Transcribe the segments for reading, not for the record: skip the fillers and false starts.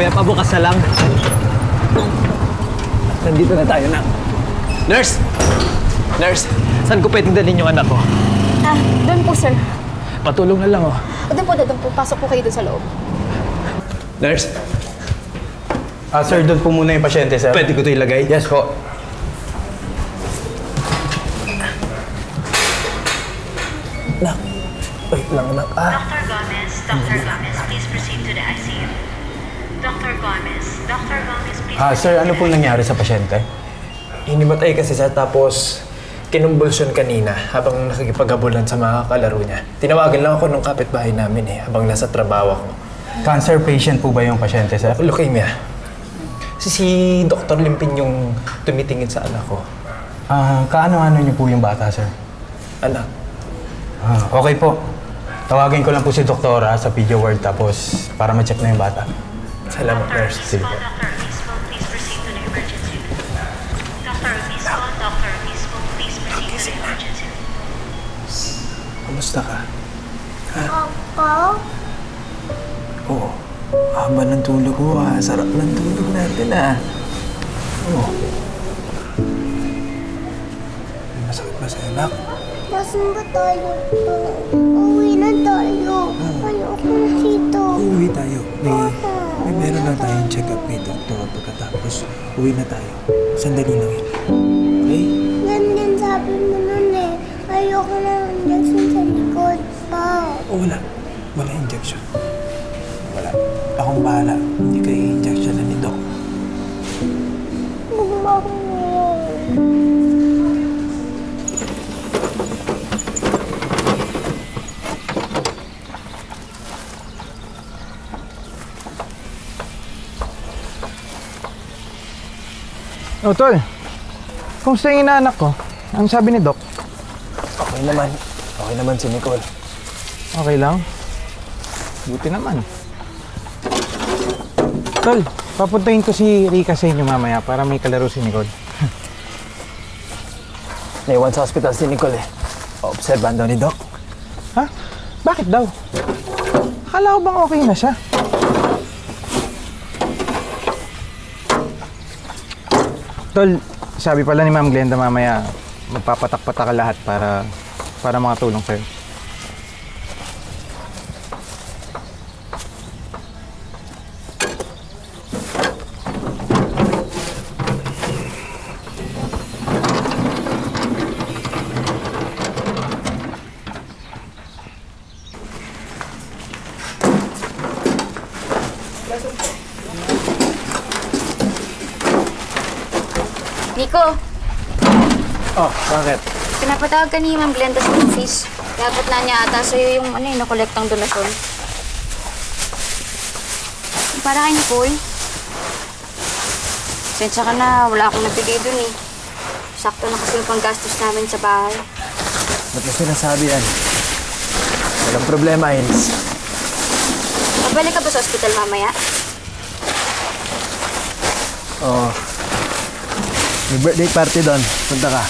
Kuya, pabukas na lang. Nandito na tayo na. Nurse! Nurse, saan ko pwedeng dalhin yung anak ko? Doon po, sir. Patulong na lang, oh. Doon po. Pasok po kayo doon sa loob. Nurse, Sir, doon po muna yung pasyente, sir. pwede ko ito ilagay? Yes po. Nak, wait lang, anak. Dr. Gomez, please proceed to the ICU. Dr. Gomez, please Sir, ano po nangyari sa pasyente? Hinimatay kasi siya tapos kinumbulsyon kanina habang nakikipaghabulan sa mga kalaro niya. Tinawagan lang ako ng kapitbahay namin habang nasa trabaho ako. Cancer patient po ba yung pasyente, sir? Leukemia. Si Dr. Limpin yung tumitingin sa anak ko. Kaano-ano niyo po yung bata, sir? Anak, Okay po. Tawagin ko lang po si doktora sa video word tapos para ma-check na yung bata. salamat, nurse. Sige po. Dr. Obispo, please proceed to the emergency room. Dr. Obispo, please proceed to the emergency room. Kamusta ka? Papa? Oo. Haba ng tulog ko, sarap ng tulog natin, Oo. May masakit ba sa'yo, anak? Nasaan ba tayo pa? Uwi na tayo. Ayoko na dito. Uuwi tayo. May meron lang tayong check-up kay doktor pagkatapos uwi na tayo. Sandali lang yun. Okay? Yan din sabi mo nun eh. Ayoko na ng injection sa likod pa. O wala. Wala injection. Wala. Akong bahala. Hindi kayo i-injection na ni Doc. Magbago na yun. Oh, Tol. Kumusta yung inaanak ko? Ang sabi ni Doc? Okay naman. Okay naman si Nicole. Okay lang? Buti naman. Tol, papuntahin ko si Rika sa inyo mamaya para may kalaro si Nicole. Naiwan sa hospital si Nicole Observan daw ni Doc. Ha? Bakit daw? Akala ko bang okay na siya? Tol, sabi pala ni Ma'am Glenda mamaya magpapatak-patak ka lahat para makatulong sa'yo. Nico, Oh, bakit? pinapatawag ka ni Ma'am Glenda sa office. Dapat na niya ata sa'yo yung nakolektang donasyon. Para kay Nicole. Sensya ka na, wala akong nabigay dun eh. Sakto na kasi yung panggastos namin sa bahay. Ba't mo sinasabi yan? Walang problema, Ains. Babalik ka ba sa ospital mamaya? Oo. May birthday party doon. Punta ka.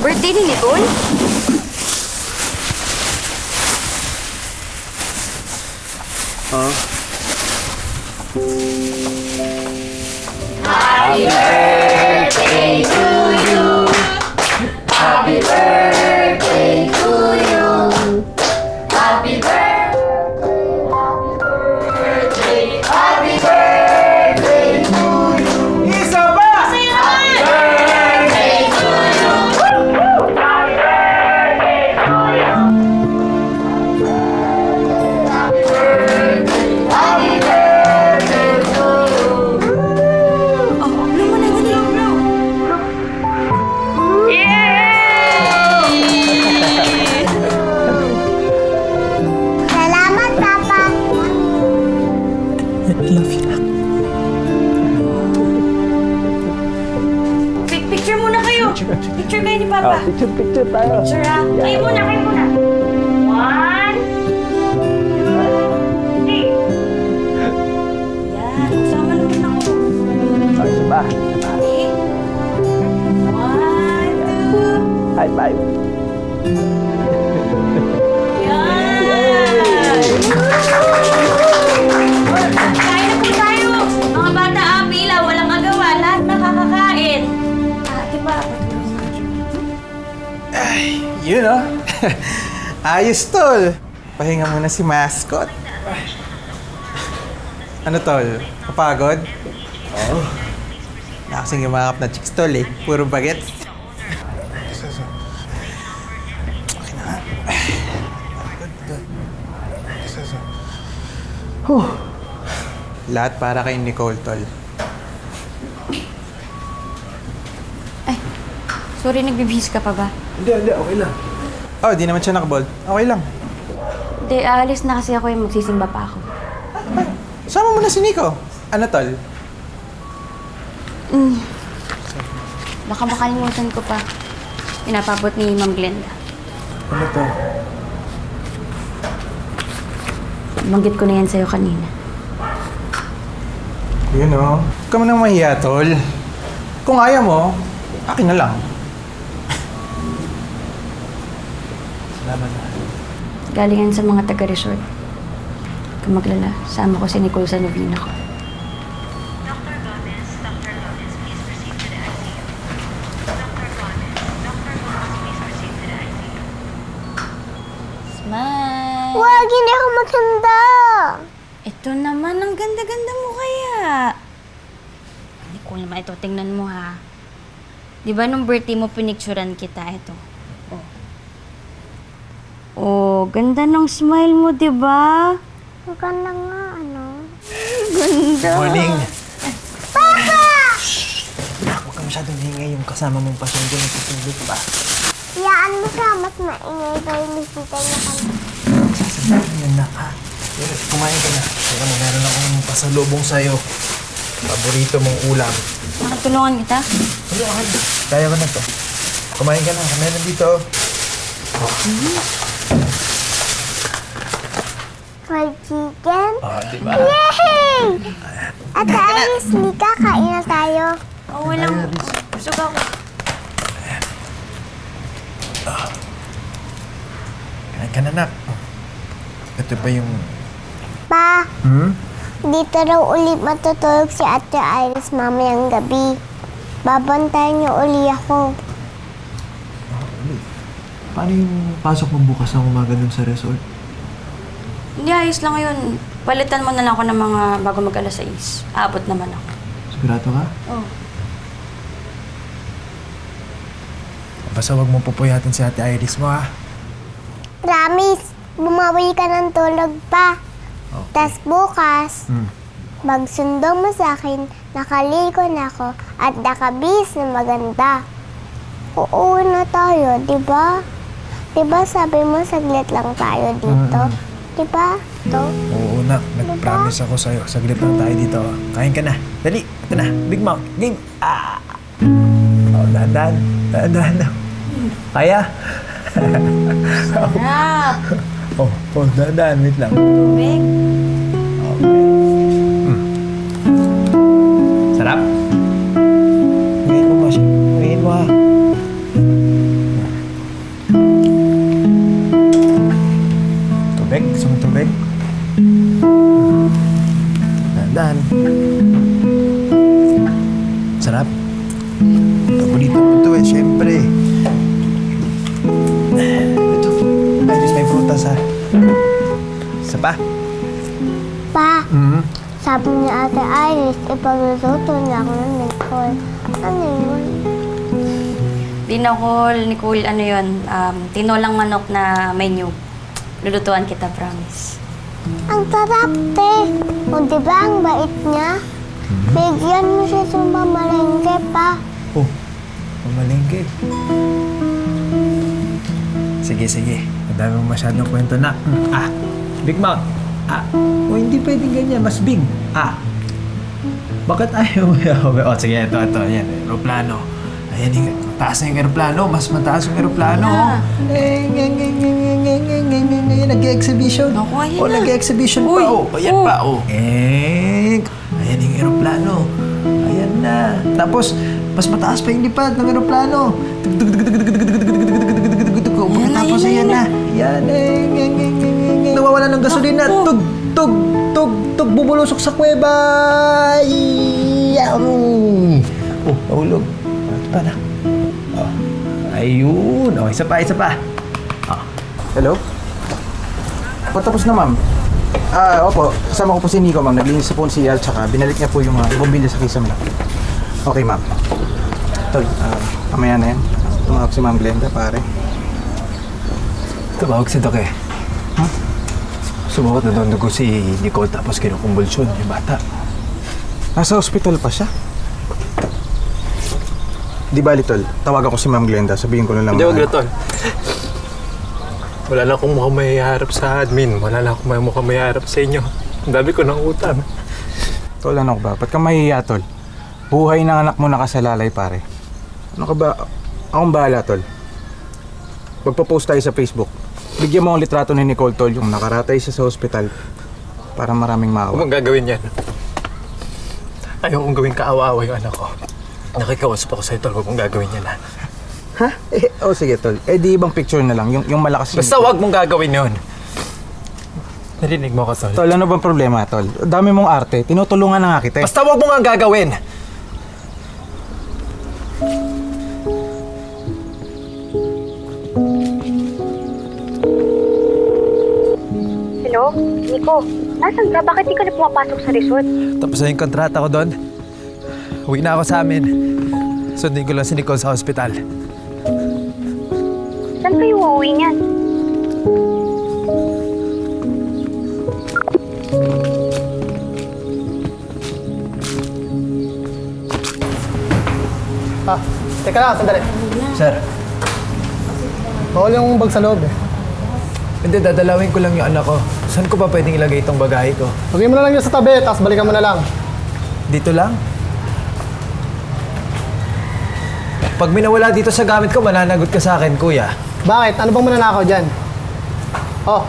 Birthday ni Nicole? Oo. Salamat, Papa! Love you, anak. Picture muna kayo. Picture kayo ni Papa. Picture tayo. Picture ha. Kayo muna. One, two, three. Yan. Sama naman ako. Ay, ba? Okay. One, two. High five. Yan. Ayos, tol. Pahinga muna si mascot. Ano, tol? Kapagod? Oo. Nakasing yumakap na chicks, tol, eh. Puro bagets. Okay na nga. Lahat para kay Nicole, tol. Sorry, nagbibihis ka pa ba? Hindi, okay lang. Oh, di naman siya nakabold. Okay lang. Hindi, aalis na kasi ako yung magsisimba pa ako. Sama mo na si Nico. Ano, tol? Baka makalimutan ko pa. Pinapabot ni Ma'am Glenda. Ano to? Banggit ko na yan sa'yo kanina. Yun, oh. Huwag ka mo nang mahiya, tol. Kung ayaw mo, akin na lang. Salamat. Galing yan sa mga taga-resort. Kung maglala, sama ko si Nicole sa novena ko. Dr. Gomez, please proceed to the ICU. Dr. Gomez, please proceed to the ICU. Smile! Wag, hindi ako maganda. Ito naman, ang ganda-ganda mo kaya. Nicole naman ito, tingnan mo ha. Di ba nung birthday mo, pinicturan kita ito? Oh, ganda ng smile mo, di ba? Ang ganda nga, ano? Ganda. Morning! Papa! Huwag ka masyadong hingay yung kasama mong pasyente na tutulog pa. Iyaan mo siya, mas maingay tayo bisita niya kami. Sasabihin yan na ka. Kumain ka na. Teka mo, meron akong pasalubong sa'yo. Paborito mong ulam. Makatulungan kita? Kaya ko na to. Kumain ka na. Meron dito. Fried chicken? Diba? Yay! Ate Iris, Nika, kain na tayo. Oh, walang... Busog ako. Kain ka na, nak. Ito pa yung... Pa, dito raw ulit matutulog si Ate Iris mamayang gabi. Babantayan niyo uli ako. Paano yung pasok mo bukas ng umaga dun sa resort? Hindi, ayos lang yun. Palitan mo na lang ako ng mga bago mag-alas 6. Aabot naman ako. Sigurado ka? Oh. Basta huwag mong pupuyatin si Ate Iris mo, ha? Promise, bumawi ka ng tulog pa. Tas bukas, magsundo mo sa akin, nakaligo na ako at nakabis na maganda. Uuwi na tayo, di ba? Di ba sabi mo saglit lang tayo dito? Di ba? To? Oo, nak. Nag-promise ako sa'yo. Saglit lang tayo dito. Kain ka na. Dali. Ito na. Big Mouth. Game. Ah! Oh, dahan-dahan. Dahan-dahan na. Kaya? Sarap! Oh, dahan-dahan. Wait lang. Tubig. Sarap? Ngayon mo ba siya? Ngayon mo, ha? Tubig? Gusto mo tubig? Dahan-dahan. Sarap? Paborito mo ito eh, syempre. Ito. Ay, just may prutas, ha? Isa pa? Pa, sabi ni Ate Iris, ipagluluto niya ako ng Nicole. Ano yun? Nicole, ano yun? Tinolang manok na may nyug. Lulutuan kita, promise. Ang sarap, te. O, di ba ang bait niya? Bigyan mo siya sa mamalengke pa. Oh, mamalengke. Sige. Ang dami mo masyadong kwento na. Big Mouth. O hindi pwedeng ganyan. Mas big. Bakit ayaw mo? Sige, ito. Yan, aeroplano. Ayan, taas na yung aeroplano. Mas mataas yung aeroplano. Nag-exhibition. Naku, ayan na. Nag-exhibition pa. Ayan pa. Ayan yung aeroplano. Ayan na. Tapos, mas mataas pa yung lipad ng aeroplano. Pagkatapos, ayan na. Yan. Nawawala ng gasolina. Tug. Bubulusok sa kuweba. Nahulog. Ito pa na. Ayun. Isa pa. Hello? Patapos na, ma'am. Opo. Kasama ko po si Nico, ma'am. Naglinis po si CR, tsaka binalik niya po yung bumili sa kisame. Okay, ma'am. Tol, mamaya na yan. Tumawag si Ma'am Glenda, pare. Tumawag si Doc eh. Sumukot na doon dugo si Nicole tapos kinukumbulsyon yung bata. Nasa hospital pa siya. Di bali, Tol. Tawagan ko si Ma'am Glenda. Sabihin ko na lang. Hindi, wag na, Tol. Wala na akong mukhang mahiharap sa admin. Wala na akong mukhang mahiharap sa inyo. Ang dami ko ng utang. Tol, ano ka ba? Ba't ka mahihiya, Tol? Buhay ng anak mo nakasalalay, pare. Ano ka ba? Akong bahala, Tol. Magpo-post tayo sa Facebook. Bigyan mo ang litrato ni Nicole, Tol, yung nakaratay siya sa hospital para maraming Huwag maawa. mong gagawin yan. Ayaw kong gawin kaawa-awa yung anak ko. Nakikausap ako sa'yo, Tol. Huwag mong gagawin yan, ha? Ha? Sige, Tol. Di ibang picture na lang, yung malakas yung... Basta huwag mong gagawin yun. Narinig mo ko, Tol. Tol, ano bang problema, Tol? Dami mong arte. Tinutulungan na nga kita. Basta huwag mong nga gagawin. Hello? Nico, nasan ka? Bakit di ka na pumapasok sa resort? Tapos na yung kontrata ko doon. Uwi na ako sa amin. Sundin ko lang si Nicole sa hospital. Saan kayo uuwi niyan? Teka lang, sandali. Sir, Bawal yung bag sa loob eh. hindi, dadalawin ko lang yung anak ko. Saan ko pa pwedeng ilagay itong bagahe ko? Lagay mo na lang yun sa tabi, tapos balikan mo na lang. Dito lang? Pag minawala dito sa gamit ko, mananagot ka sa akin, kuya. Bakit? Ano bang mananakaw dyan? Oh,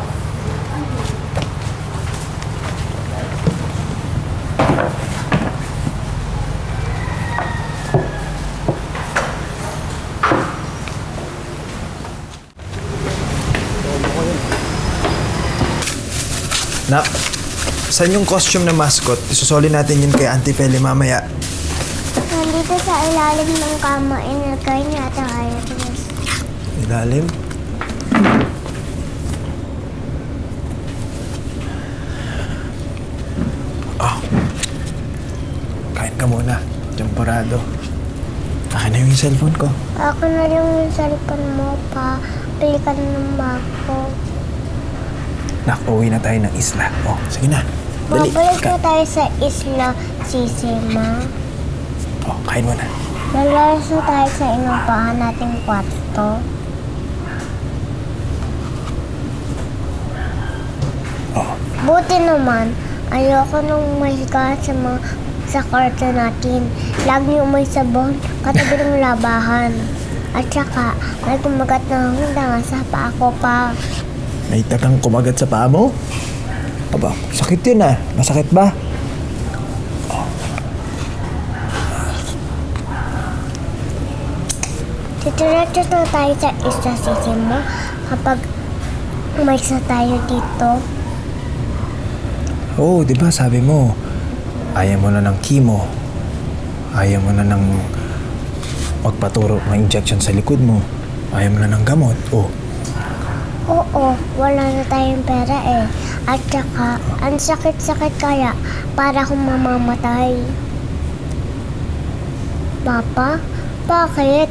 Nak, saan yung costume na mascot? Isusoli natin yun kay Auntie Feli mamaya. Nandito sa ilalim ng kama, inagay niya at ang iris. Ilalim? Kain ka muna. Temporado. Akin na yung cellphone ko. Ako na rin yung cellphone mo pa. Pili ka na ng bag ko. Nak, uwi na tayo ng isla. Oh, sige na. Dali. Babalik na tayo sa isla, Sisima. Oh, kain mo na. Lalayas na tayo sa inumpahan nating kwarto. Oh, Buti naman, ayoko nung mahiga sa kwarto natin. Lagi may sabon, katabi ng labahan. At saka, may kumagat na hanggang sa paa ko pa. may takang kumagat sa paa mo? Aba, sakit yun ah. Masakit ba? Diretso na tayo sa isla Sisima kapag umalis na tayo dito. Oo, di ba sabi mo, ayaw mo na ng chemo. Ayaw mo na ng magpaturo ng injection sa likod mo. Ayaw mo na ng gamot. Oh, Oo, wala na tayong pera eh. At saka, ang sakit-sakit kaya para akong mamamatay. Papa, bakit?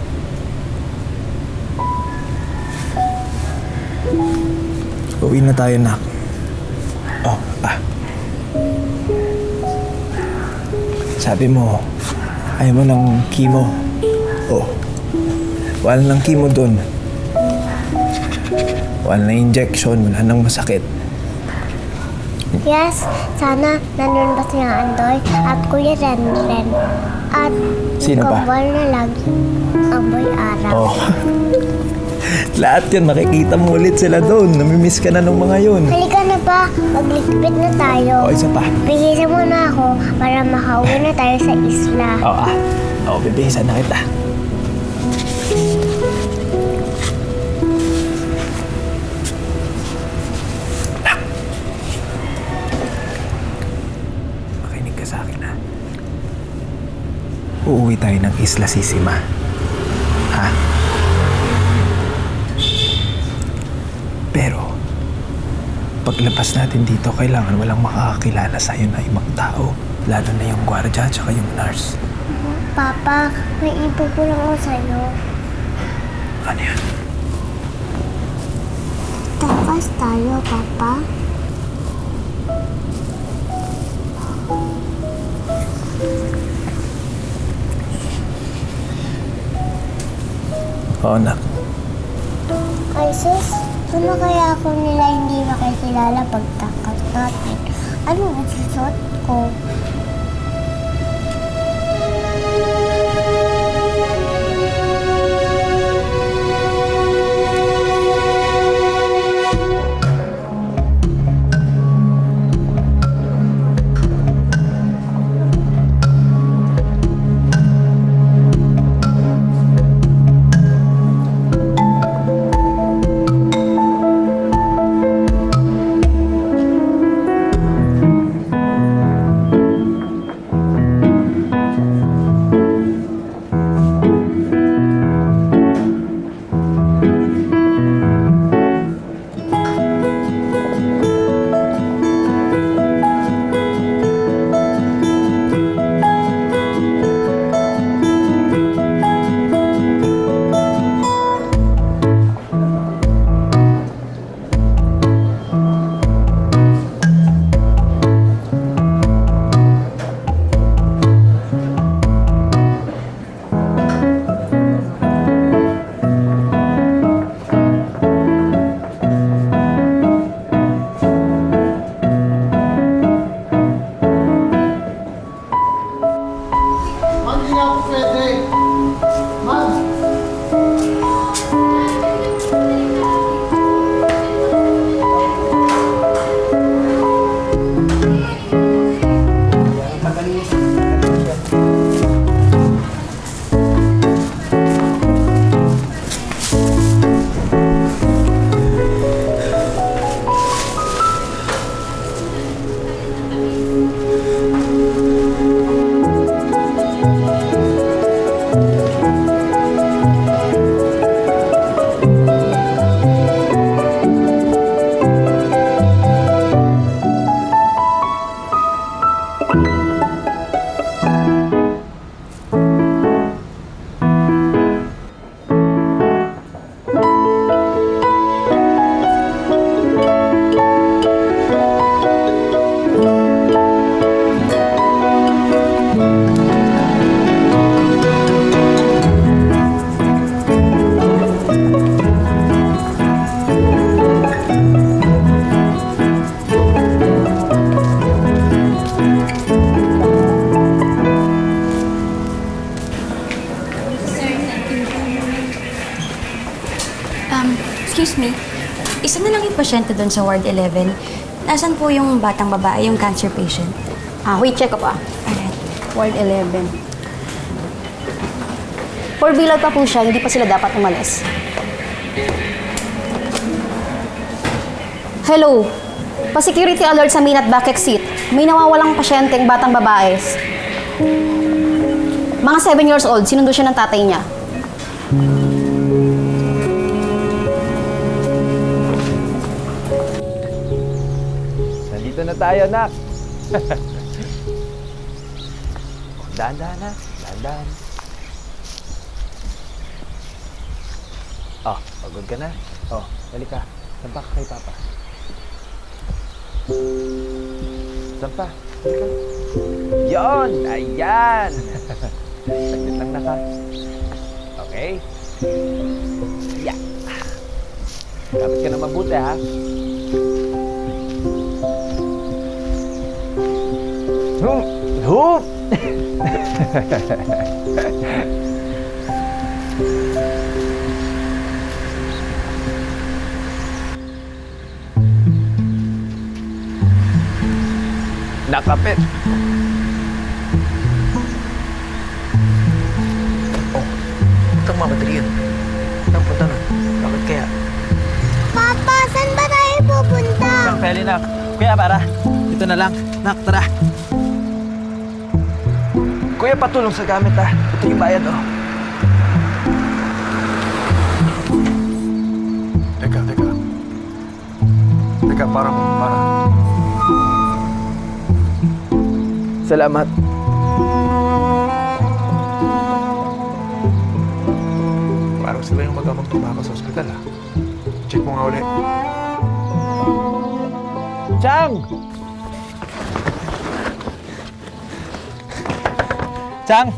uwi na tayo, nak. Oh, sabi mo, ayaw mo ng chemo. Oh, wala ng chemo dun. Wala na injection, wala nang masakit. Yes, sana nandun ba si Andoy at Kuya Renren at Sino pa? Kambal na lagi ang boy araw. Oh. Lahat yun, makikita mo ulit sila doon. Namimiss ka na ng mga yun. Halika na ba? Magligpit na tayo. O, isa pa. Bihisan mo na ako para makauwi na tayo sa isla. Bibihisan na kita. Makinig ka sa akin, ha? Uuwi tayo ng Isla Sisima. Ha? Pero, paglabas natin dito, kailangan walang makakakilala sa'yo na ibang tao. Lalo na yung gwardiya at yung nurse. Papa, may ipupulong ko sa'yo. Ano yan? Takas tayo, Papa. Oo, nak. Ay, sus, ano kaya ako nila hindi makikilala pagtakas natin? Anong isusot ko? Ma'am, hindi na ako pwede. Ma'am! Excuse me. Isa na lang yung pasyente doon sa Ward 11. Nasaan po yung batang babae, yung cancer patient? Wait, check up Alright. Ward 11. For bilal pa po siya, hindi pa sila dapat umalis. Hello. Pa-security alert sa main at back exit. May nawawalang pasyenteng batang babae. Mga 7 years old, sinundo siya ng tatay niya. Nandito na tayo, nak. Dahan-dahan na. Dahan-dahan. Oh, pagod ka na. Oh, dali ka. Sampa ka kay Papa. Sampa. Dali ka. Yon! Ayan! Saglit lang na ka. Okay? Yeah! Kapit ka na mabuti, ha? Hoop! Nakapit. Oh, itong mamadali yun. Saan punta na? Bakit kaya? Papa, saan ba tayo pupunta? Isang peli, nak. Kuya, para. Dito na lang. Nak, tara. Kuya, patulong sa gamit, ha. Ito yung bayad, oh. Teka. talaga para Salamat. Parang sila yung magamang tumama sa ospital, ha? Check mo nga ulit. Chang! Chang!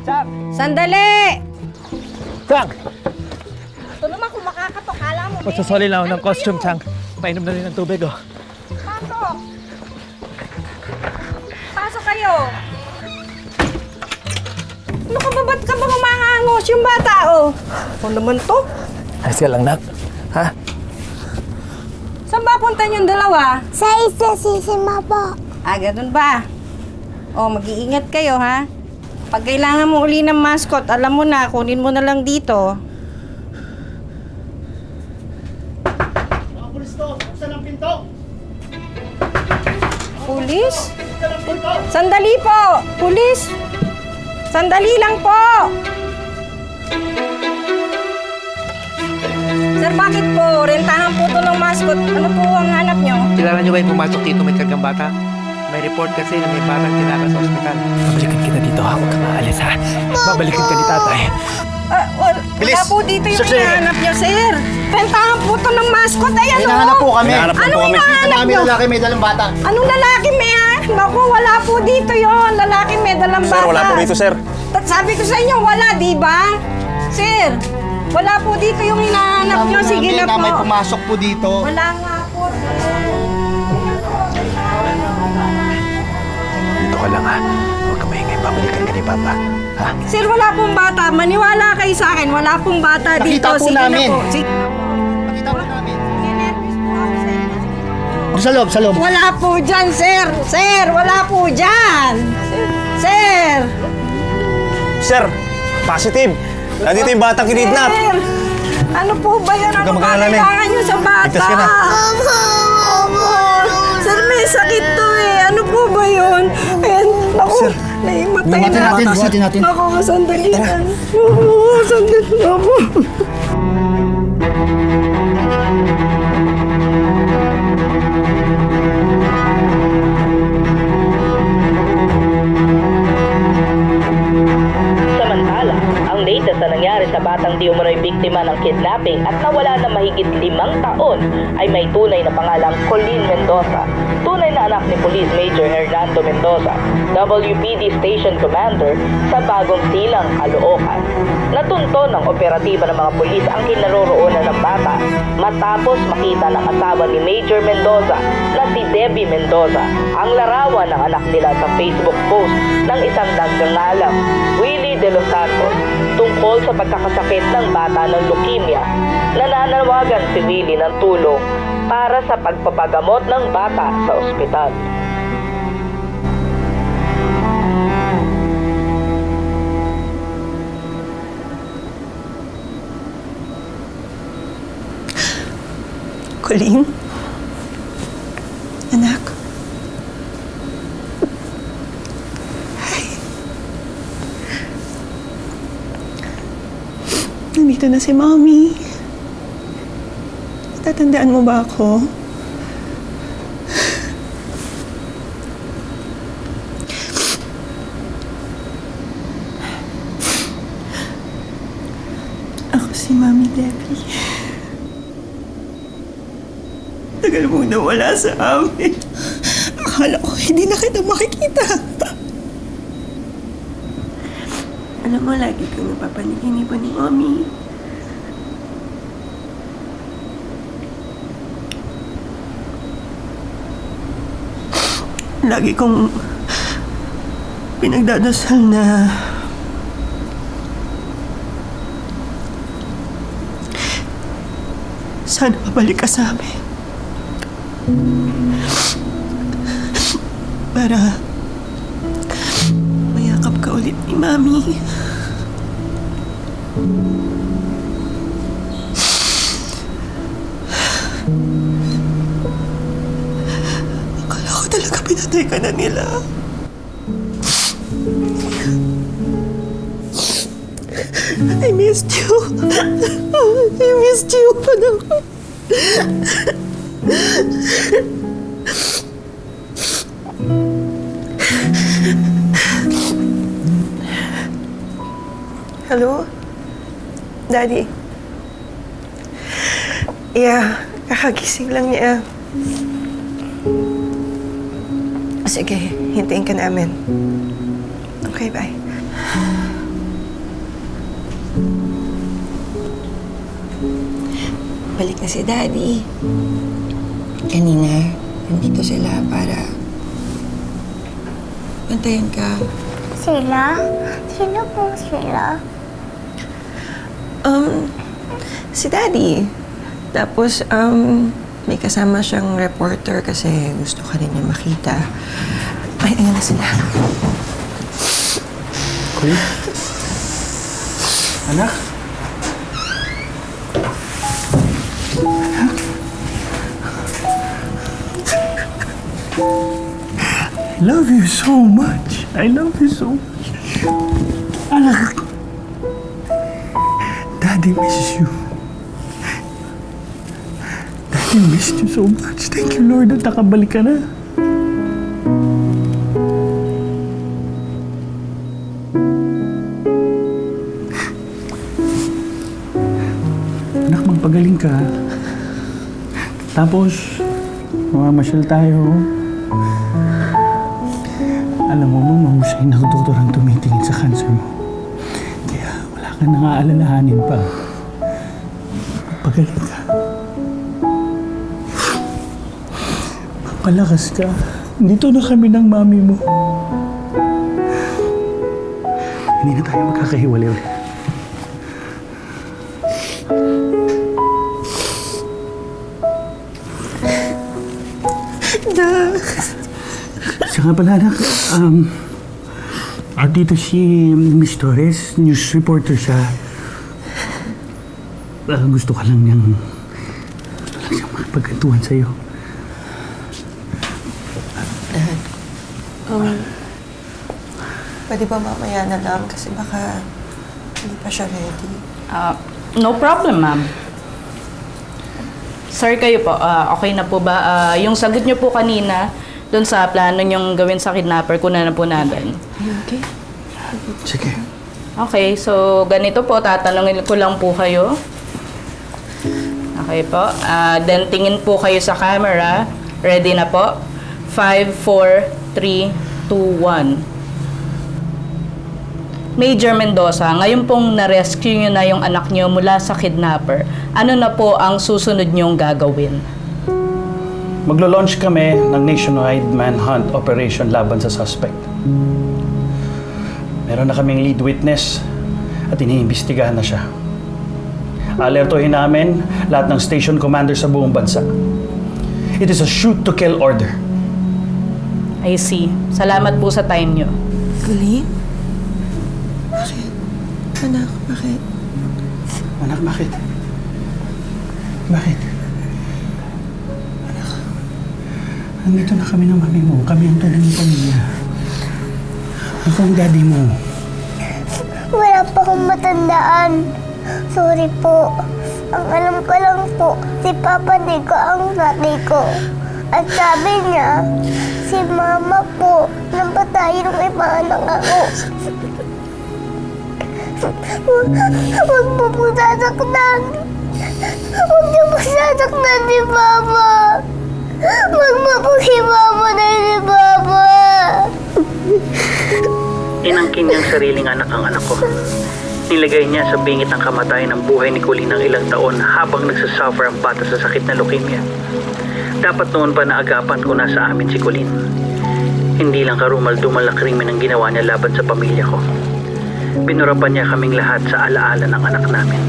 Chang! Sandali! Chang! Ito naman kung makakatok, kala mo. Magsasoli lang ako ng costume, Chang. Painom na rin ng tubig, oh. Pasok! Pasok kayo! Ano ka ba? Ba't ka ba humahangos yung bata, oh? Ano naman to? Ayos ka lang, Nak. Ha? Saan ba punta yung dalawa? Sa isa sisima po. Ah, ganun ba? Oh, mag-iingat kayo, ha? Pag kailangan mo uli ng mascot, alam mo na, kunin mo na lang dito. Mga pulis to, buksan ang pinto! Pulis? Buksan ang pinto! Sandali po! Pulis! Sandali lang po! Sir, bakit po? Rentahan po to ng mascot. Ano po ang hanap nyo? Kilala niyo ba yung pumasok dito may kargang bata? May report kasi na may batang tinakas sa ospital. Babalikan kita dito, ha? Huwag ka maalis, ha? Babalikan ka ni tatay. Wala po dito yung hinahanap nyo, sir. Rentahan po to ng mascot. Ayan, May nahanap po kami. Ano Dito hinahanap namin nyo? lalaki may dalang bata. Anong lalaki may Naku, wala po dito yon. Lalaki may dalang bata. Sir, wala po rito, sir. Sabi ko sa inyo, wala, di ba? Sir, wala po dito yung hinahanap nyo. Sige na po. May pumasok po dito. Wala nga po. Dito ka lang, ha? Huwag ka maingay. Babalikan ka ni Papa. Ha? Sir, wala pong bata. Maniwala kayo sa akin. Wala pong bata dito. Nakita po Sige namin. na po. Sige na po. Nakita po namin. Ninervous po ako sa inyo. Sa loob, sa loob. Wala po dyan, sir. Sir, wala po dyan. Sir. Sir, positive. Nandito yung batang kinidnap. Sir, ano po ba yan? Ano Huwag ka ba mag-alala, kailangan nyo sa bata? Ligtas ka na. Opo. Sir, may sakit to eh. Ano po ba yun? Ayan, ako, naimatay Buhatin na. natin, buhatin natin. Ako, sandali lang. Oo, sandali na po. Samantala, ang latest na nangyari sa batang di umano'y biktima ng kidnapping at nawala na mahigit 5 taon ay may tunay na pangalang Colleen Mendoza, tunay na anak ni Police Major Hernando Mendoza, WPD Station Commander sa Bagong Silang, Caloocan. Natunto ng operatiba ng mga pulis ang kinaroroonan ng bata matapos makita ng asawa ni Major Mendoza na si Debbie Mendoza ang larawan ng anak nila sa Facebook post ng isang nagngangalang Willie De Los Santos tungkol sa pagkakasakit ng bata ng leukemia. Nananawagan si Willie ng tulong para sa pagpapagamot ng bata sa ospital. Colleen? Anak? Nandito na si Mommy. Tatandaan mo ba ako? Ako si Mommy Debbie. Tagal mong nawala sa amin. Akala ko hindi na kita makikita. Alam mo, lagi kang napapaniginipan ni Mommy. Lagi kong pinagdadasal na sana mabalik ka sa amin. Para mayakap ka ulit ni Mami. Akala ko talaga pinatay ka na nila. I missed you. I missed you, anak. Hello? Daddy? Yeah, kakagising lang niya. Sige, hintayin ka namin. Okay, bye. Balik na si Daddy. Kanina, nandito sila para bantayan ka. Sila? Sino po sila? Si Daddy. Tapos, may kasama siyang reporter kasi gusto ka rin niya makita. Ay, ayun na sila. Kuya? Anak? I love you so much. I love you so much. Anak. Daddy misses you. Daddy missed you so much. Thank you, Lord, at nakabalik ka na. Anak, magpagaling ka. Tapos, mamamasyal tayo. Alam mo, mahusay na doktor ang tumitingin sa cancer mo. Kaya wala ka nang aalalahanin pa. Magpagaling ka. Magpalakas ka. Dito na kami ng mami mo. Hindi na tayo magkakahiwalay ulit. Saka pala, anak, dito si Miss Torres, news reporter siya. Gusto siyang makipagkantuhan sa'yo. Dad, pwede ba mamaya na lang? Kasi baka hindi pa siya ready. No problem, ma'am. Sir, kayo po, okay na po ba? Yung sagot niyo po kanina, doon sa plano niyong gawin sa kidnapper, kunan na po natin. Okay. Sige. Okay, so ganito po, tatanungin ko lang po kayo. Okay po. Then tingin po kayo sa camera. Ready na po? 5, 4, 3, 2, 1. Major Mendoza, ngayon pong na-rescue niyo na yung anak niyo mula sa kidnapper. Ano na po ang susunod niyong gagawin? Maglo-launch kami ng nationwide manhunt operation laban sa suspect. Meron na kaming lead witness at iniimbestigahan na siya. Alertuhin namin lahat ng station commander sa buong bansa. It is a shoot-to-kill order. I see. Salamat po sa time niyo. Colleen? Bakit? Anak, bakit? Anak, bakit? Bakit? Anak, nandito na kami ng mami mo. Kami ang tunay ng pamilya. Ako ang daddy mo. Wala pa akong matandaan. Sorry po. Ang alam ko lang po, si Papa Nico ang tatay ko. At sabi niya, si Mama po, napatay nung ipanak ako. Huwag mo po sasaktan. Huwag niyo po sasaktan ni Mama. Huwag mo po si Mama na ni Mama. Inangkin niyang sariling anak ang anak ko. Nilagay niya sa bingit ng kamatayan ng buhay ni Colleen ng ilang taon habang nagsasuffer ang bata sa sakit na leukemia. Dapat noon pa naagapan ko na sa amin si Colleen. Hindi lang karumal-dumal na krimen ang ginawa niya laban sa pamilya ko. Pinurapan niya kaming lahat sa alaala ng anak namin.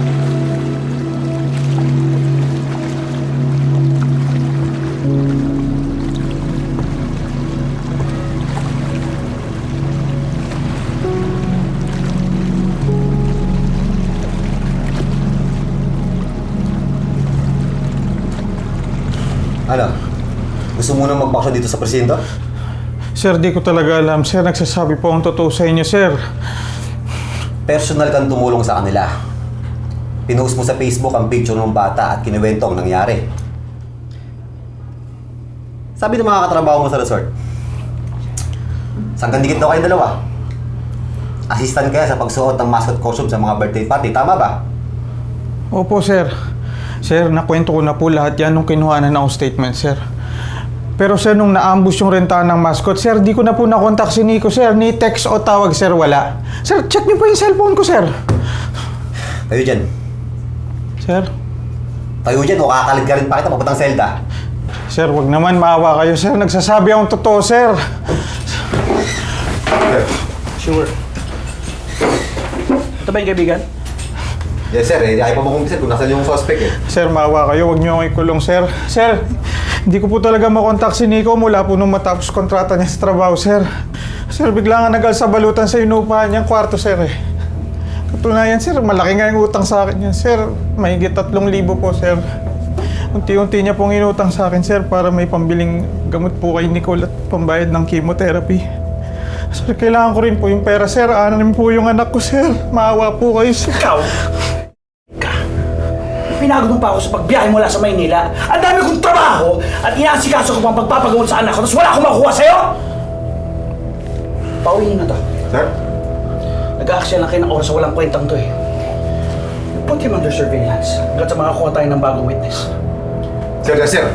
Ano? Gusto mo na magbaksyon dito sa presinto? Sir, di ko talaga alam. Sir, nagsasabi po ang totoo sa inyo, sir. Personal kang tumulong sa kanila. pinost mo sa Facebook ang picture ng bata at kinuwento ang nangyari. Sabi ng mga katrabaho mo sa resort, sanggang dikit daw kayong dalawa. Assistant kaya sa pagsuot ng mascot costume sa mga birthday party, tama ba? Opo, sir. Sir, nakwento ko na po lahat yan nung kinuhanan ng statement, sir. Pero sir, nung na-ambush yung rentahan ng mascot, sir, di ko na po nakontak si Nico, sir. Ni text o tawag, sir, wala. Sir, check niyo po yung cellphone ko, sir. Tayo dyan. Sir? Tayo dyan o kakakalid ka rin pa kita papuntang selda. Sir, wag naman maawa kayo, sir. Nagsasabi akong totoo, sir. Sure. Ito ba yung kaibigan? Yes, sir. Ayaw pa makumpisa kung nasan yung suspect eh. Sir, maawa kayo. Wag niyo akong ikulong, sir. Sir, hindi ko po talaga makontak si Nico mula po nung matapos kontrata niya sa trabaho, sir. Sir, bigla nga nagalsa balutan sa inupahan niyang kwarto, sir eh. Katunayan, sir, malaki nga yung utang sa akin yan, sir. Mahigit 3,000 po, sir. Unti-unti niya pong inutang sa akin, sir, para may pambiling gamot po kay Nicole at pambayad ng chemotherapy. Sir, kailangan ko rin po yung pera, sir. Anim po yung anak ko, sir. Maawa po kayo, sir. Ikaw! Pinagod mo pa ako sa pagbiyahe mula sa Maynila. Ang dami kong trabaho at inaasikaso ko pang pagpapagamot sa anak ko tapos wala akong makukuha sa'yo! Pauwiin na to. Sir? Nag-aaksya lang kayo ng oras sa walang kwentang to eh. Put him under surveillance hanggat sa makakuha tayo ng bagong witness. Sir, yes, sir.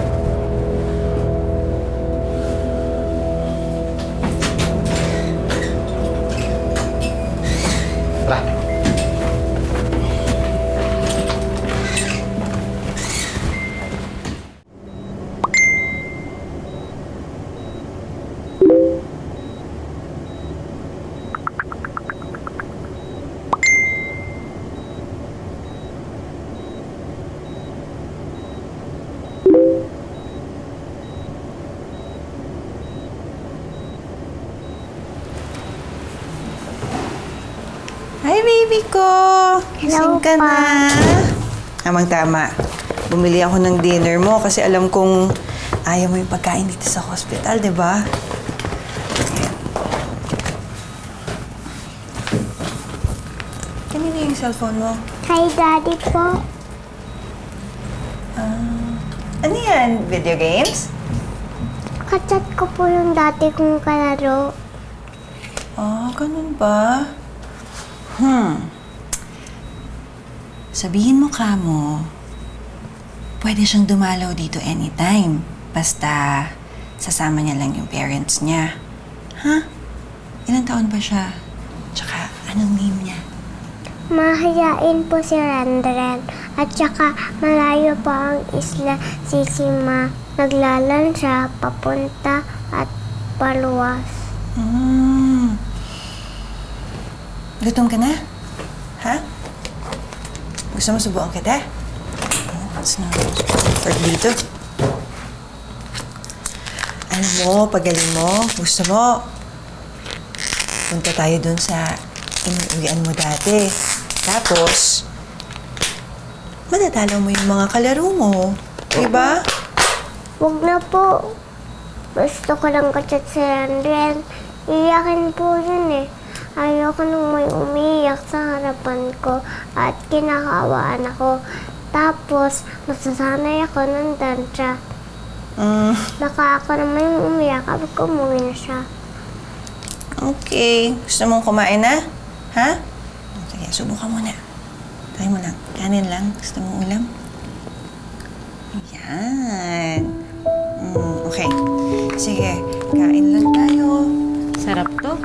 Tara. Hi, baby ko! Gising ka na. Tamang-tama. Bumili ako ng dinner mo kasi alam kong ayaw mo yung pagkain dito sa hospital, di ba? Kanina yung cellphone mo? Kay Daddy po. Ano yan? Video games? Kachat ko po yung dati kong kalaro. Ganun ba? Sabihin mo ka mo, pwede siyang dumalaw dito anytime. Basta, sasama niya lang yung parents niya. Ha? Ilang taon ba siya? Tsaka, anong name niya? Mahayain po si Randren. At saka malayo pa ang isla Sisima. Naglalan siya papunta at paluwas. Gutom ka na? Ha? Gusto mo subukan kita? Start dito. Alam mo, pagaling mo, gusto mo, punta tayo dun sa inuwian mo dati. Tapos, madadalaw mo yung mga kalaro mo. Diba? Huwag na po. Gusto ko lang kachat si Randren. Iyakin po yun eh. Ayoko nung may umiiyak sa harapan ko at kinakawaan ako. Tapos, masasanay ako nandun siya. Baka ako naman yung umiyak kapag umuwi na siya. Okay. Gusto mong kumain na? Ha? Sige, subukan mo na. Try mo lang. Kanin lang. Gusto mong ulam? Ayan. Okay. Sige, kain lang tayo. Sarap to.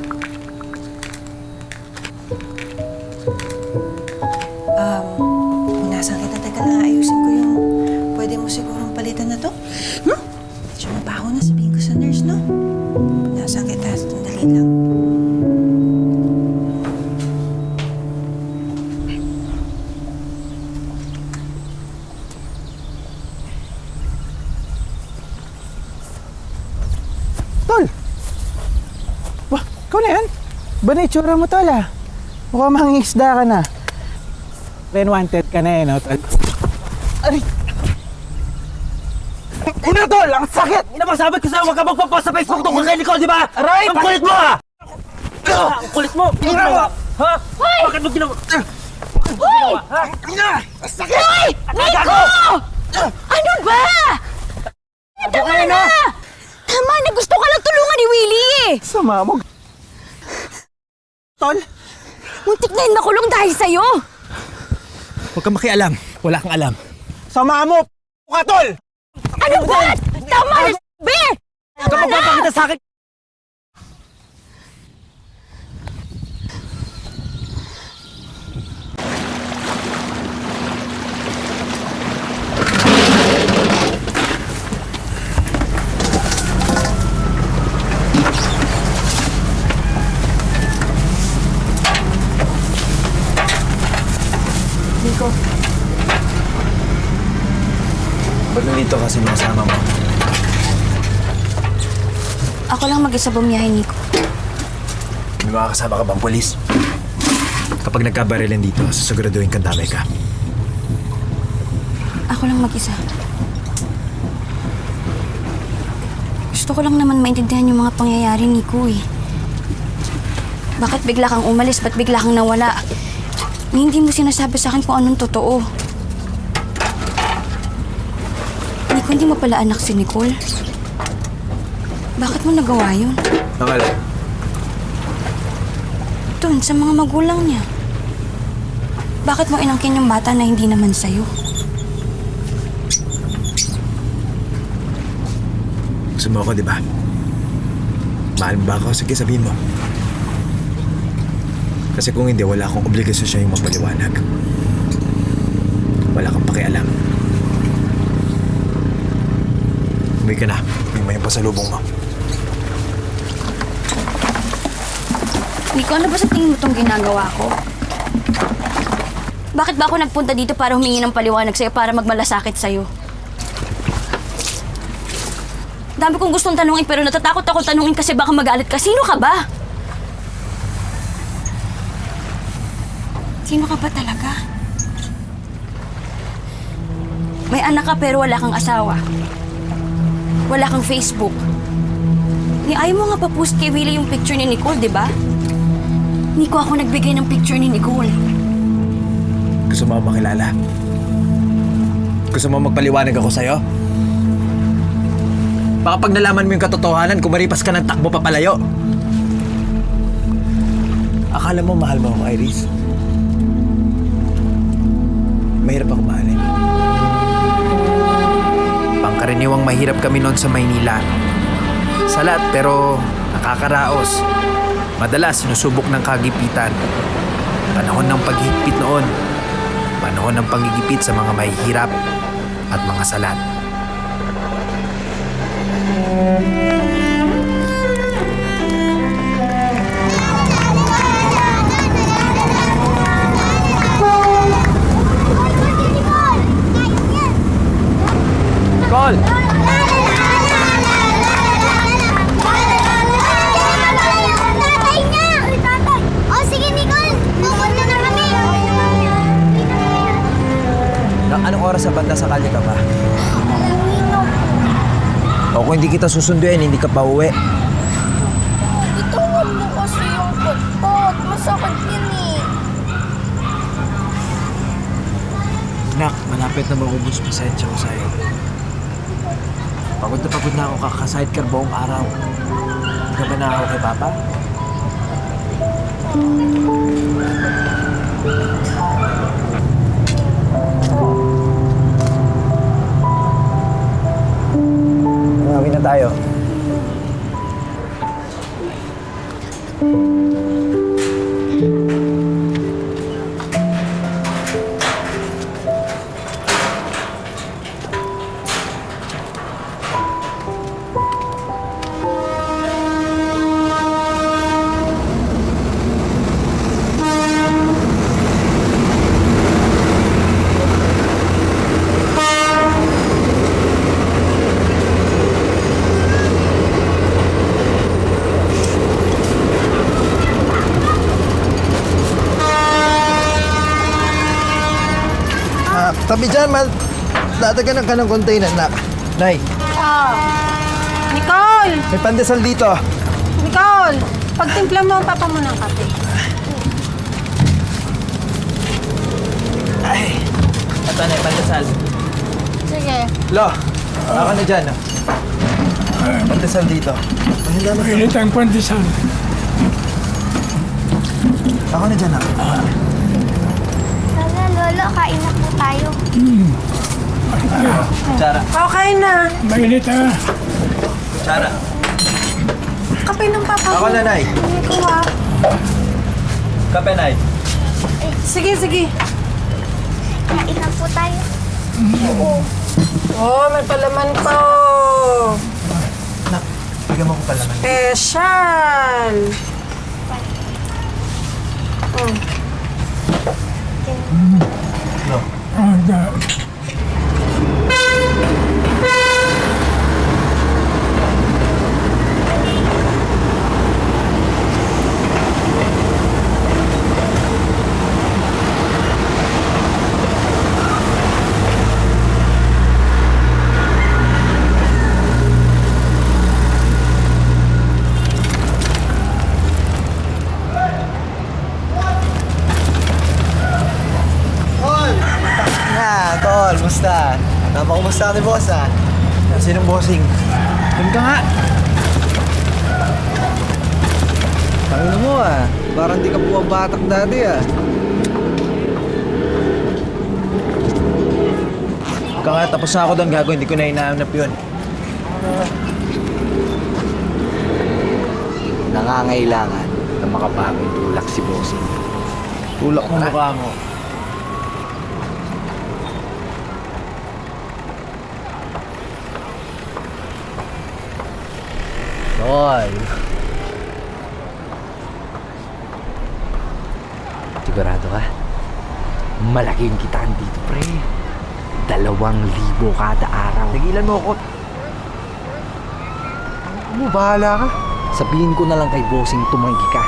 Punasan kita. Teka lang, ayusin ko yung pwede mo sigurong palitan na to. Medyo mabaho na, sabihin ko sa nurse, no? Punasan kita. Sandali lang. Tol! Wah, ikaw na yan? Ba na itsura mo, tol, ah? Mukhang mangingisda ka na. Then wanted ka na, no, tol? Aray! Una, tol! Ang sakit! Inapasabi ko sa'yo, huwag ka magpapost sa Facebook tungkol kay Nicole, di ba? Aray! Ang kulit mo, ha? Ang kulit mo! Ha? Bakit mo ginawa? Hoy! Hoy! Nico! Ano ba? Tama na! Tama na! Gusto ka lang tulungan ni Willie eh! Sama mo. Tol? Muntik na yung nakulong dahil sa'yo! Huwag kang makialam. Wala kang alam. Sama mo! Ka, Tol! Ano ba? Tama na! Be! Huwag kang magpapakita sa akin! Nico, Ba't nandito kasi mga kasama mo? ako lang mag-isa bumiyahe, Nico. May mga kasama ka bang polis? Kapag nagkabarilan dito, susiguraduhin kang damay ka. Ako lang mag-isa. Gusto ko lang naman maintindihan yung mga pangyayari, Nico eh. Bakit bigla kang umalis? Ba't bigla kang nawala? Hindi mo sinasabi sa akin kung anong totoo. Nico, hindi mo pala anak si Nicole. Bakit mo nagawa yun? Nakala. Doon, sa mga magulang niya. Bakit mo inangkin yung bata na hindi naman sa'yo? Gusto mo ako, di ba? Mahal mo ba ako? Sige, sabihin mo. Kasi kung hindi, wala akong obligasyon siya yung magpaliwanag. Wala kang pakialam. Umuwi ka na. Umuwi mo yung pasalubong mo. Nico, ano ba sa tingin mo itong ginagawa ko? Bakit ba ako nagpunta dito para humingi ng paliwanag sa'yo, para magmalasakit sa'yo? Dami kong gustong tanungin pero natatakot ako tanungin kasi baka magalit ka. Sino ka ba? Sino ka ba talaga? May anak ka pero wala kang asawa. Wala kang Facebook. Ayaw mo nga pa-post kay Willie yung picture ni Nicole, di ba? Nico, ako nagbigay ng picture ni Nicole. Gusto mo makilala? Gusto mo magpaliwanag ako sa'yo? Baka pag nalaman mo yung katotohanan, kumaripas ka ng takbo papalayo. Akala mo mahal mo ako, Iris? Mahirap ako mahalin. Pangkaraniwang mahirap kami noon sa Maynila. Salat pero nakakaraos. Madalas sinusubok ng kagipitan. Panahon ng paghigpit noon. Panahon ng pangigipit sa mga mahihirap at mga salat. Nicole! Tatay niya! O sige, Nicole! Pupunta na kami! Anong oras sa banda sa kalye ka ba? O kung hindi kita susunduin, hindi ka pa uwi. Itawan mo kasi yung pot-pot. Masakit yun eh. Nak, malapit na maubos pasensya ko sa'yo. Pagod na ako kakasidecar buong araw. Hindi ka ba nakaw kay Papa? Umawi na tayo. Tabi dyan, dadaganan ka ng container, nak. Nay, Nicole! may pandesal dito. Nicole! Pagtimpla mo, papa mo ng kape. Ay, ito na, pandesal. Sige. Lo, ako na dyan. Pandesal dito. Mainit ang pandesal. Ako na dyan, ako. Sana, Lolo, kain na po tayo. Kutsara. Okay na. Mainit ha. Kutsara. Kape ng papa Ako na, Nay. Ito ha. Kape, Nay. Sige, sige. Kain na po tayo. Oh, may palaman pa Nak, bigyan mo ko pala, man. Special. Lo. Tol, musta? Napakumusta ni boss ah. Sinong bossing? Doon ka nga. Tangina mo ah. Parang di ka bumabatak dati ah. Ika nga, tapos na ako doon, gago. Hindi ko na hinahanap yun. Nangangailangan na makapaging tulak si bossing. Tulak mo mukha mo. Tol. Sigurado ka? Malaki yung kitaan dito, pre. 2,000 kada araw. Tigilan mo ako. Ano, bahala ka. Sabihin ko na lang kay bossing tumanggi ka.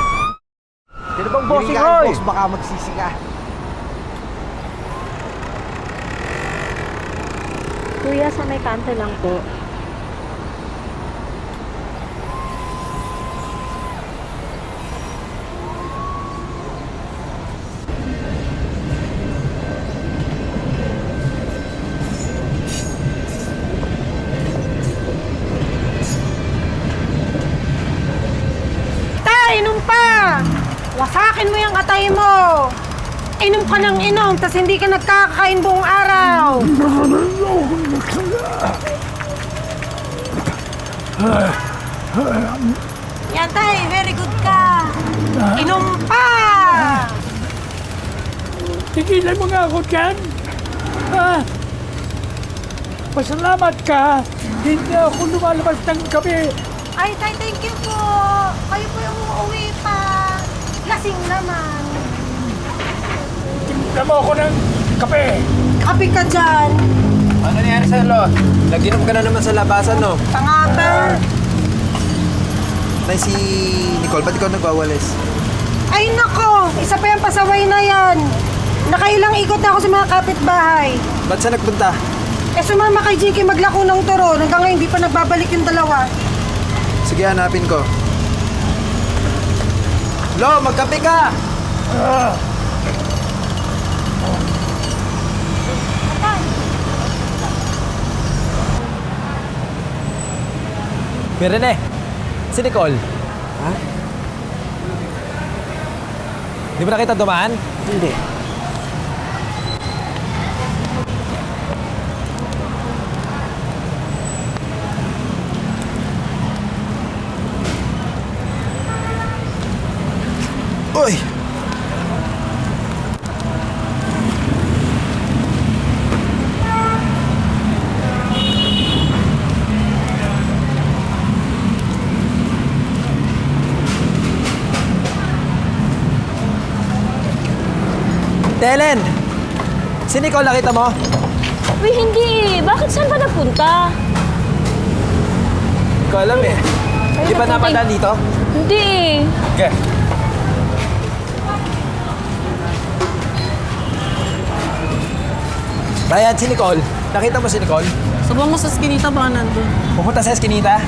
Sino bang bossing, Hindi ka, Hoy? boss, baka magsisi ka. Kuya, sa may kanto lang po. Inom pa! Wasakin mo yung atay mo! Inom ka ng inom, tas hindi ka nagkakain buong araw! Yan tay, very good ka! Inom pa! Tigilan mo nga ako dyan. Ha? Pasalamat ka. Hindi na ako lumalabas ng gabi. Ay, tay, thank you po! Kayo po yung uuwi pa! Lasing naman! Timpla mo ako ng kape. Kape ka dyan! Ano nangyari sa'yo, Lo? Nag-inom ka na naman sa labasan, no? Tangata! Nay, si Nicole, ba't ikaw nagwawalis? Ay nako! Isa pa yung pasaway na yan! Nakailang ikot na ako sa mga kapitbahay. Ba't saan nagpunta? Eh sumama kay Jiki maglako ng turo. Hanggang ngayon hindi pa nagbabalik yung dalawa. Sige, hanapin ko. Lo, magkape ka! Mirene, si Nicole. Ha? Di ba nakita dumaan? Hindi. Uy! Telen! Si Nicole nakita mo? Uy, hindi. Bakit saan pa nagpunta? Hindi ko alam eh. Di ba napadaan dito? Hindi eh. Okay. Ryan, si Nicole. Nakita mo si Nicole? Subukan mo sa skinita baka nandun. Pupunta sa Eskinita?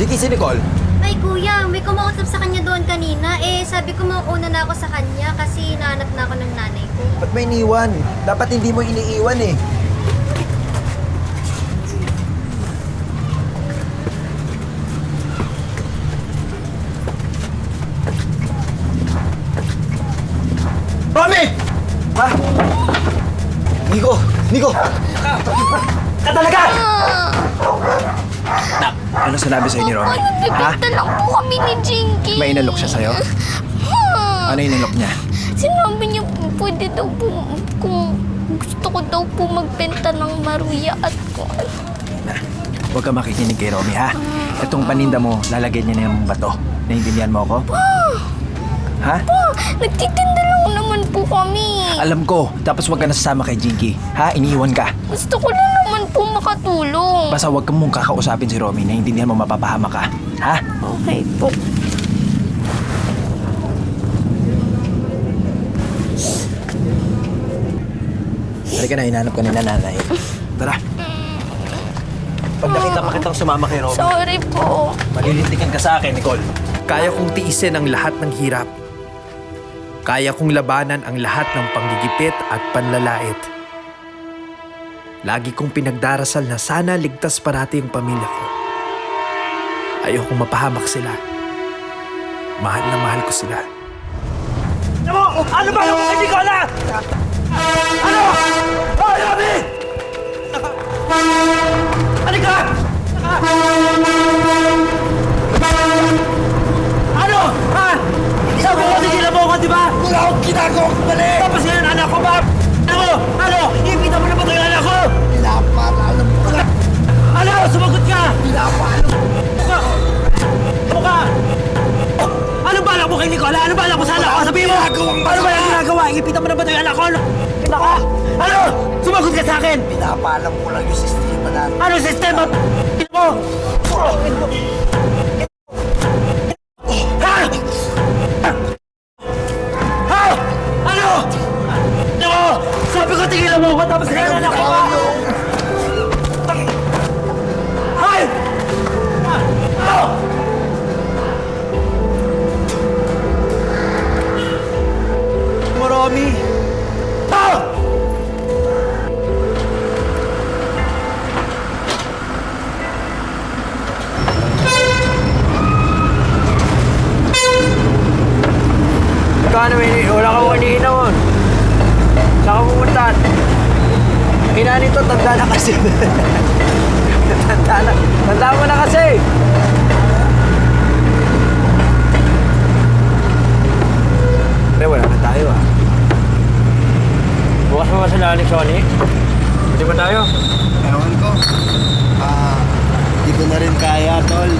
Vicky, si Nicole. Ay kuya, may kumausap sa kanya doon kanina. Sabi ko mauuna na ako sa kanya kasi nahanap na ako ng nanay ko. Ba't may iniwan? Dapat hindi mo iniiwan eh. Romy! Ha? Nico! Nico! Ka talaga! Nak, ano sinabi sa'yo ni Romy? Bibigta lang po kami ni Jinky. May inalok siya sa'yo? Ano inalok niya? Sinabi niya po, pwede daw po, kung gusto ko daw po magbenta ng maruya at kung Huwag ka makikinig kay Romy, ha? Itong paninda mo, lalagyan niya na yung bato. Naiintindihan mo ako? Ha? Pa, nagtitinda lang naman po kami. Alam ko, tapos huwag ka nasasama kay Jinky. Ha? Iniiwan ka. Gusto ko lang naman po makatulong. Basta huwag ka mong kakausapin si Romy. Naiintindihan mo, mapapahama ka. Ha? Okay po. Halika na, hinahanap ka ni nanay. Tara. Pag nakita pa kitang sumama kay Romy. Sorry po. Malilintikan ka sa akin, Nicole. Kaya kong tiisin ang lahat ng hirap. Kaya kong labanan ang lahat ng panggigipit at panlalait. Lagi kong pinagdarasal na sana ligtas parati yung pamilya ko. Ayokong mapahamak sila. Mahal na mahal ko sila. Ano ba yung hindi ko na? Ano? Hoy, Romy! Halika! Ano? Ha? Sabi ko, tigilan mo ako, di ba? Wala akong ginagawa ko mali! Tapos yan, anak ko ba? Ano? Ano? Ipita mo na ba ito yung anak ko? Pinapaalam mo na. Ano? Sumagot ka! Pinapaalam mo. Mukha! Ano balak mo kay Nicola? Ano balak mo sa anak ko? Sabihin mo! Ano ba yung ginagawa? Ipita mo na ba ito yung anak ko? Kita ka? Ano? Sumagot ka sa akin! Pinapaalam mo lang yung sistema natin. Ano sistema? Mo! Ha? Ha? Ano? Ano? Sabi ko tigilan mo ako tapos kaya anak ko ba? Hay! Ano? Marami! Ah! Kano wala ka mong iniinaw. Saan ka pumuntaan? Ina nito, tanda na kasi. Tanda mo na kasi. Pre, wala na tayo ah. Bukas mo ba sila ni Sonny? Hindi ba tayo? Ewan ko. Di ko na rin kaya, tol.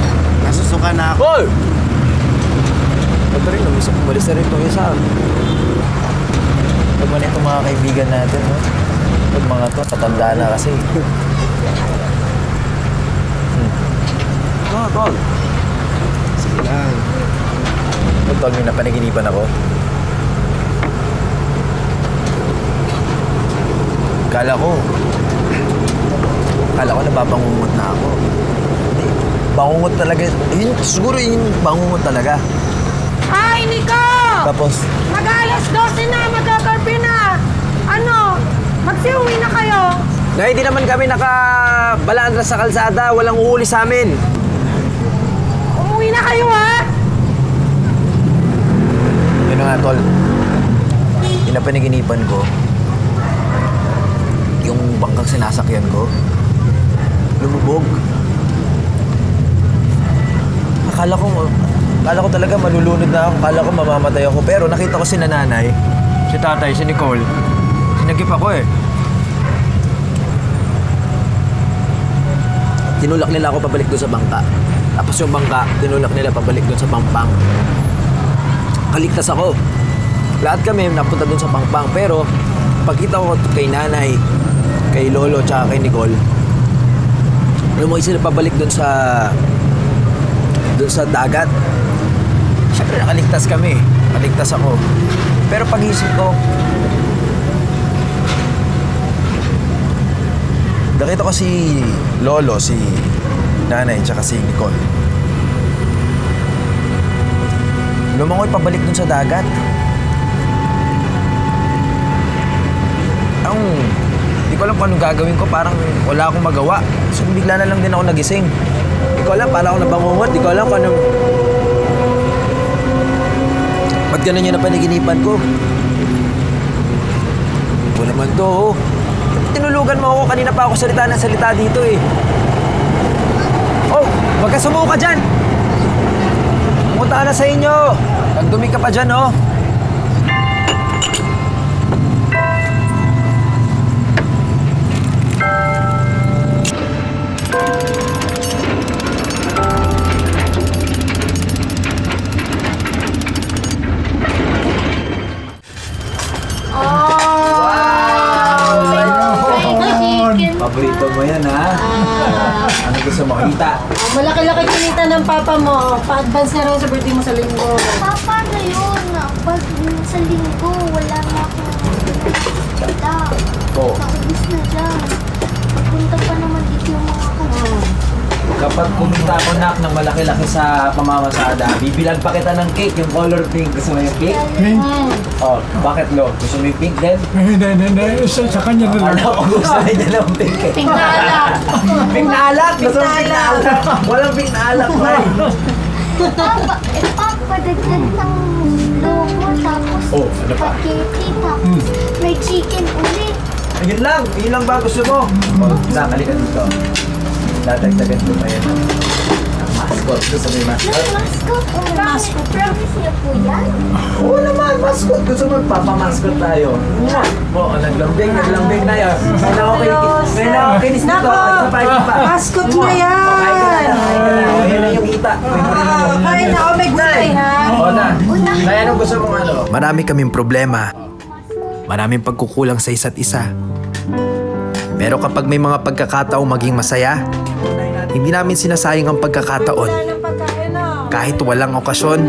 Nasusuka na ako. Paul! Ito rin, umalis na rin itong isa. Pag man itong mga kaibigan natin, no? Pag mga to, tatanda na kasi. Oh, Tol. Sige lang. Tol, may napanaginipan ako. Kala ko nababangungot na ako. Hindi, bangungot talaga. Siguro yun yung bangungot talaga. Ay, Nico! Tapos, Mag-alas 12 na, magkakarpi na. Ano? Magsiuwi na kayo. na hindi naman kami nakabalandra sa kalsada, walang uhuli sa amin. Umuwi na kayo, ha? Yun na nga, Tol. Pinapanaginipan ko, yung bangkang sinasakyan ko, lumubog. Akala ko talaga malulunod na ako. Akala ko mamamatay ako. Pero nakita ko si nanay, si tatay, si Nicole. Sinagip ako eh. Tinulak nila ako pabalik doon sa bangka. Tapos yung bangka, tinulak nila pabalik doon sa pangpang. Kaligtas ako. Lahat kami napunta doon sa pangpang. Pero pagkita ko kay nanay, kay lolo, tsaka kay Nicole, lumuwi sila pabalik doon sa dagat. Siyempre nakaligtas kami. Nakaligtas ako. Pero pag-isip ko, nakita ko si lolo, si nanay, tsaka si Nicole. lumangoy pabalik dun sa dagat. Hindi ko alam kung anong gagawin ko. Parang wala akong magawa. So bigla na lang din ako nagising. Hindi ko alam, parang ako nabangungot. Hindi ko alam kung anong... Ba't ganun yun na panaginipan ko? Wala naman to, oh. Tinulugan mo ako. Kanina pa ako salita ng salita dito, eh. Oh, wag ka sumuka dyan! Pumunta ka na sa inyo! Nagdumi ka pa dyan, oh. Paborito mo yan, ha? Ano gusto mo kita? Malaki-laki kinita ng papa mo. Pa-advance na raw sa birthday mo sa linggo. Papa, na yun. Pag sa linggo, wala na akong kita. Oo. Naubos na dyan. Punta pa naman dito yung mga kasama. Kapag kumita ako, nak, ng malaki-laki sa pamamasada, bibilang pa kita ng cake, yung color pink. Gusto mo yung pink? Pink? Oh, bakit, Lo? Gusto mo yung pink din? Hindi. Sa kanya na lang. Ano ko gusto niya ng pink eh. Pink na alak. Pink na alak? Gusto mo pink na alak? Walang pink na alak, Nay. Papa, dagdag ng logo, tapos Oh, ano pa? spaghetti, tapos may chicken ulit. Ayun lang ba gusto mo? Oh, nakali ka dito. Dadagdagan ko pa yan ng mascot. Gusto mo yung mascot? Mascot? Promise niyo po yan? Oo naman, mascot. Gusto mo magpapamascot tayo. Oo, naglambing na yan. May nakakinis na to. Mascot na yan! Ayan na yung kita. Kain na, may gulay ha? Oo na. Kaya anong gusto mong ano? Marami kaming problema. Maraming pagkukulang sa isa't isa. Pero kapag may mga pagkakataong maging masaya, hindi namin sinasayang ang pagkakataon. Kahit walang okasyon,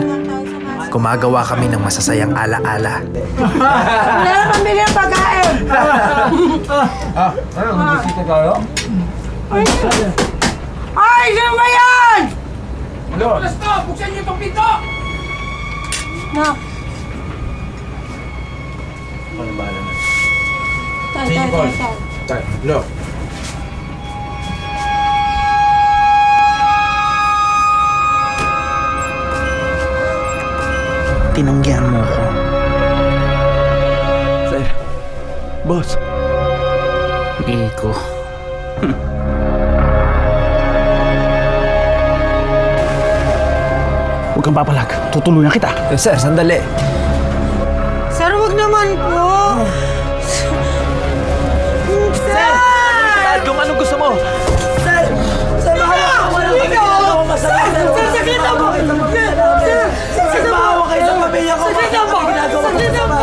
gumagawa kami ng masasayang alaala. Wala na pambili ng pagkain! Ano? Bisita tayo? Ay, sino ba yan? Ano? Buksan niyo itong pinto! No. Ano ba naman? Tay. Lo. Tinanggihan mo ko. Sir. Boss. Nico. Huwag kang papalag. Tutuluyan kita. Sir, sandali. Sir, wag naman po. Sir! Kung ano gusto mo? Sir! Sir, bahawa ka! Walang kami ginagawa mo masama! Sir, sakita mo! Sir, bahawa kayo sa pamilya ko! Sakita mo! Sakita mo!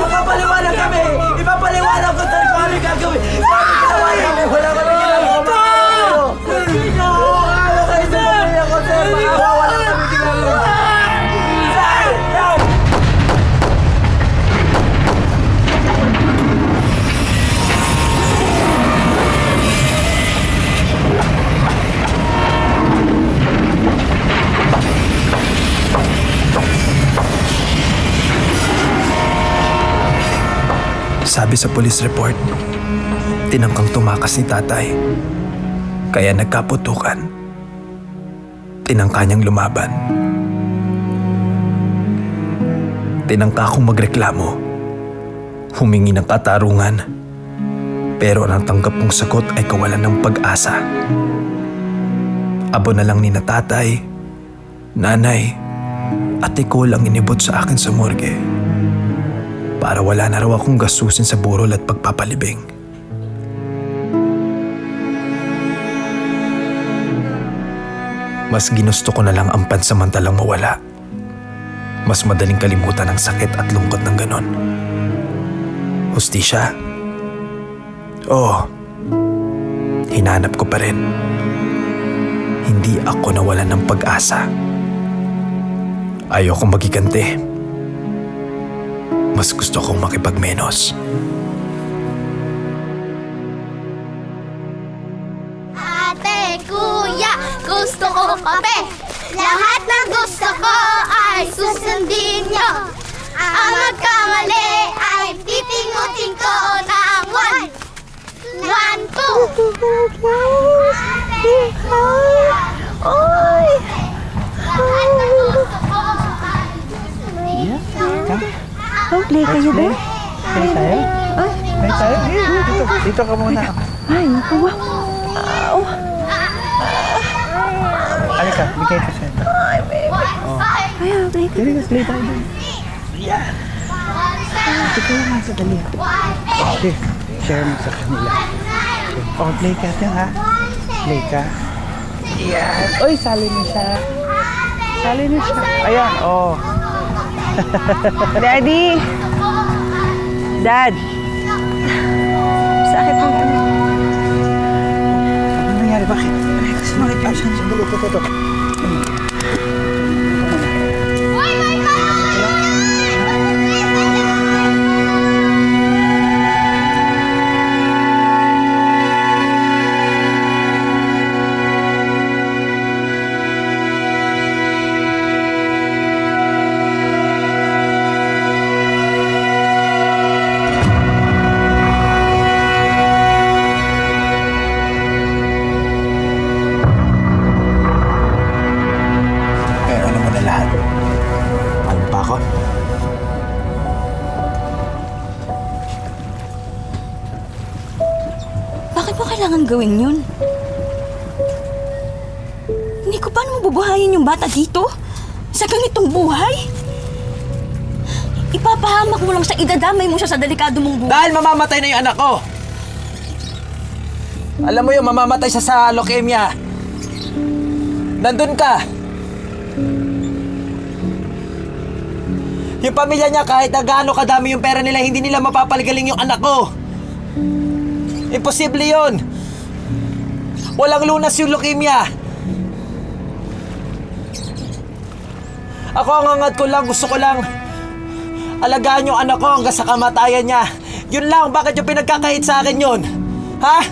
Makapaliwanag kami! Ipapaliwanag ko sa kung ano gagawin! Wala kami ginagawa mo! Bahawa kayo sa pamilya ko, sir! Bahawa, wala kami ginagawa! Sir! Sabi sa police report, tinangkang tumakas ni tatay. Kaya nagkaputukan. Tinangka niyang lumaban. Tinangka akong magreklamo. Humingi ng katarungan. Pero ang tanggap kong sagot ay kawalan ng pag-asa. Abo na lang ni na tatay, nanay, at ikaw lang inibot sa akin sa morgue. Para wala na raw akong gastusin sa burol at pagpapalibing. Mas ginusto ko na lang ang pansamantalang mawala. Mas madaling kalimutan ang sakit at lungkot ng ganon. Hustisya? Oo. Hinanap ko pa rin. Hindi ako nawalan ng pag-asa. Ayokong magiganti. Mas gusto kong makipagmenos. Ate, kuya, gusto ko kape. Lahat ng gusto ko ay susunod. Oy! Oh, play kayo ba? Play tayo? Play tayo? Dito ka muna. Ay, naku. Wow. Halika, bigay ko sa'yo. Ay, baby. Ay, play kayo. Play tayo doon. Yan. Ito lang nga sa dali. Okay, share mo sa kanila. Oh, play ka dyan ha. Play ka. Yan. Uy, sali niya siya. Sali niya siya. Ayan, oh. Daddy! Dad! Sakit mo kami. Ano nangyari? Bakit? Bakit pa siya? Sandali, ito. Bakit mo kailangan gawin yun? Hindi ko paano mabubuhayin yung bata dito? Sa ganitong buhay? Ipapahamak mo lang sa idadamay mo siya sa delikado mong buhay. Dahil mamamatay na yung anak ko. Alam mo yun, mamamatay siya sa leukemia. Nandun ka. Yung pamilya niya, kahit na gaano kadami yung pera nila, hindi nila mapapaligaling yung anak ko. Imposible yun. Walang lunas yung leukemia. Ako ang angad ko lang, gusto ko lang alagaan yung anak ko hanggang sa kamatayan niya. Yun lang, bakit yung pinagkakait sa akin yun? Ha?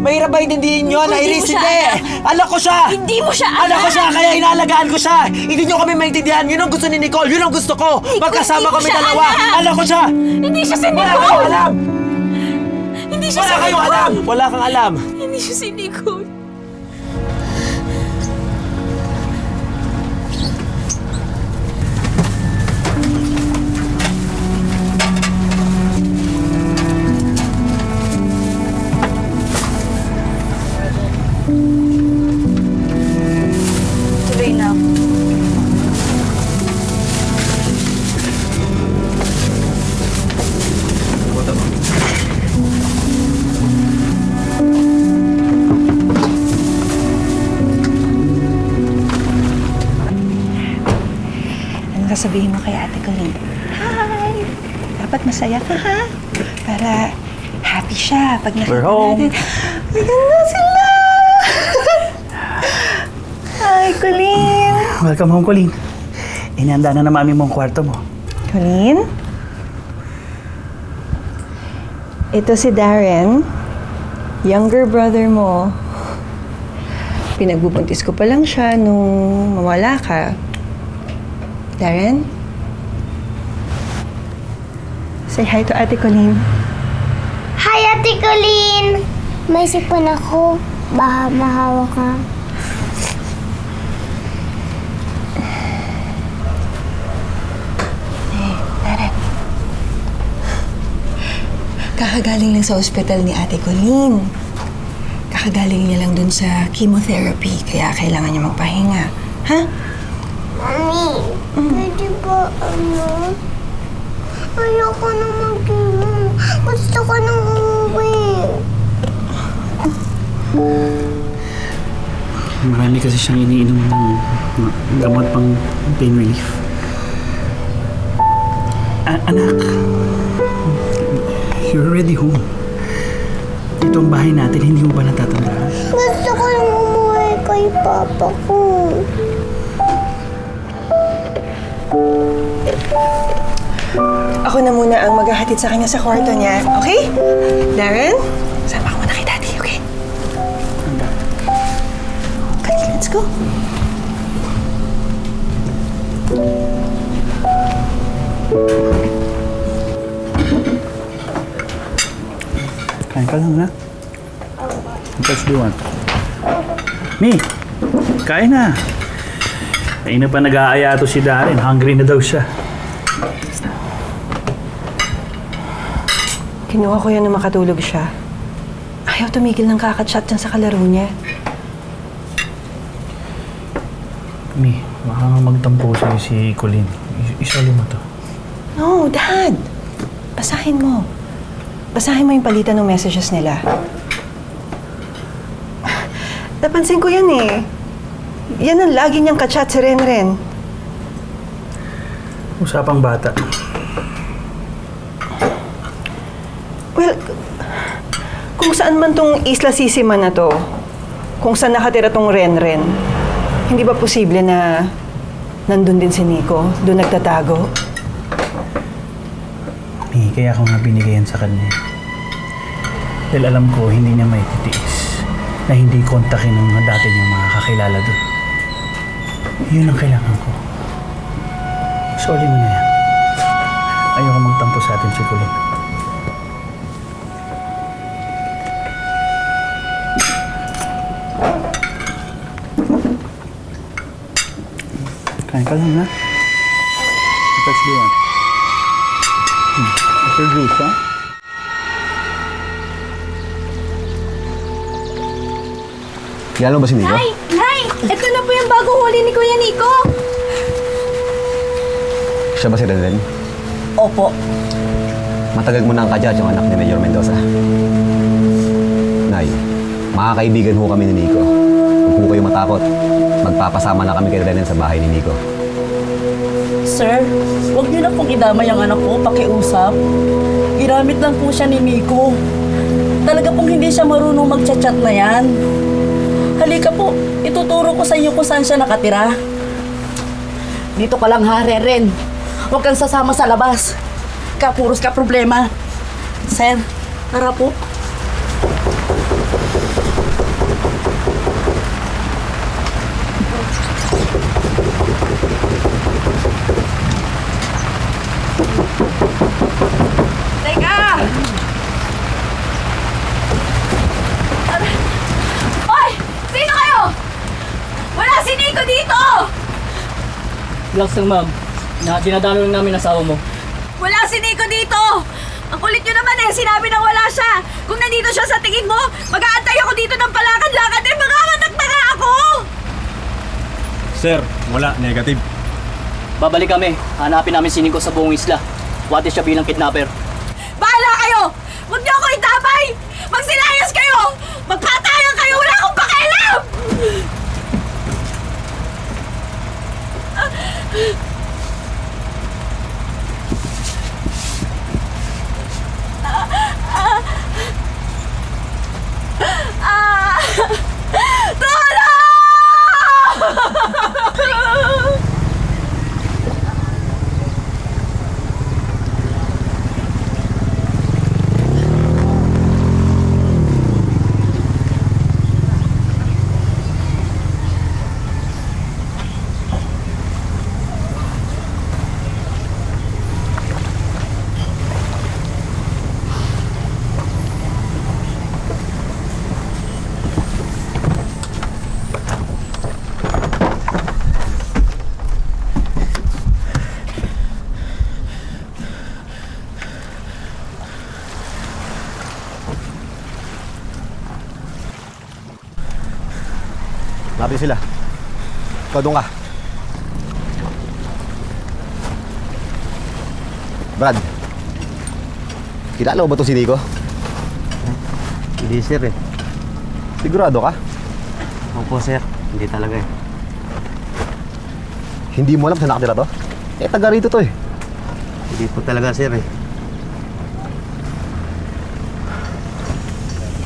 Mahirap ba intindihin yun? Iris, hindi! Anak ko siya! Hindi mo siya anak! Anak ko siya, kaya inaalagaan ko siya! Hindi nyo kami maintindihan, yun ang gusto ni Nicole, yun ang gusto ko! Magkasama kami dalawa! Anak ko siya! Hindi siya si Wala Nicole! kayong alam! Hindi siya Wala si kayong Nicole! alam! Wala kang alam! Hindi siya si Nicole! Tuloy na ako. Ano sasabihin mo kay Ate Colleen? Hi! Dapat masaya ka, ha? Para happy siya pag nakita We're home. natin. May ganda sila! Hi, Colleen! Welcome home, Colleen. Inihanda na mami mo ang kwarto mo. Colleen? Ito si Darren, younger brother mo. Pinagbubuntis ko pa lang siya nung mawala ka. Darren? Say hi to Ate Colleen. Hi, Ate Colleen! May sipon ako. Baka mahawa ka. Darren. Kakagaling lang sa ospital ni Ate Colleen. Kakagaling niya lang dun sa chemotherapy, kaya kailangan niya magpahinga. Ha? Mami, pwede ba ayoko na mag-inom. Gusto ko nang umuwi. Marami kasi siyang iniinom ng gamot pang pain relief. Anak, you're already home. Ito ang bahay natin, hindi mo ba natatandaan? Gusto ko nang umuwi kay Papa ko. Ako na muna ang maghahatid sa kanya sa kwarto niya. Okay? Darren? Sama ka muna kay Daddy, okay? Okay, let's go. Kain ka lang, ha? What else do you want? Mi, kain na. Ay na pa nag-aaya to si Darren. Hungry na daw siya. Kinuha ko yan na makatulog siya. Ayaw tumigil ng kakachat dyan sa kalaro niya. Mi, baka nga magtampo sa'yo si Colleen. Isali mo to. No, Dad! Basahin mo. Basahin mo yung palitan ng messages nila. Napansin ko yan eh. Yan ang lagi niyang kachat si Renren. Usapang bata. Well, kung saan man tong Isla Sisima na to, kung saan nakatira tong Renren, hindi ba posible na nandun din si Nico, doon nagtatago? Mi, kaya ako nga binigayan sa kanya. Dahil alam ko, hindi niya may titiis na hindi kontakin ng mga dati niyang mga kakilala doon. Yun ang kailangan ko. Sorry mo na yan. Ayoko magtampo sa atin si Colleen. Kain ka lang, ha? What else do you want? After juice, ha? Kilala mo ba si Nico? Nay! Nay! Ito na po yung bagong huli ni Kuya Nico! Siya ba si Renren? Opo. Matagal mo na ang kajat yung anak ni Mayor Mendoza. Nay, mga kaibigan ho kami ni Nico. Huwag po kayo matakot. Magpapasama na kami kay Renren sa bahay ni Nico. Sir, huwag niyo na pong idamay ang anak ko, pakiusap. Ginamit lang po siya ni Nico. Talaga pong hindi siya marunong mag-chat na yan. Halika po, ituturo ko sa inyo kung saan siya nakatira. Dito ka lang ha, Renren. Huwag kang sasama sa labas. Kapuros ka problema. Sir, tara po. Teka! Hoy! Sino kayo? Wala si Nico dito! Relax lang, ma'am. Dinadalo lang namin asawa mo. Wala si Nico dito! Ang kulit nyo naman eh, sinabi na wala siya. Kung nandito siya sa tingin mo, mag-aantay ako dito ng palakad-lakad eh, manganganak na nga ako! Sir, wala. Negative. Babalik kami. Hanapin namin si Nico sa buong isla. What is siya bilang kidnapper? Bahala kayo! Huwag niyo ako itabay! Magsilayas kayo! Magpatayan kayo! Wala akong pakialam! Tulong! Natin sila. Ikaw doon ka. Brad, kilala mo ba ito si Nico? Hindi sir eh. Sigurado ka? Opo sir, hindi talaga eh. Hindi mo alam saan nakatira to? Eh, taga rito to eh. Hindi po talaga sir eh.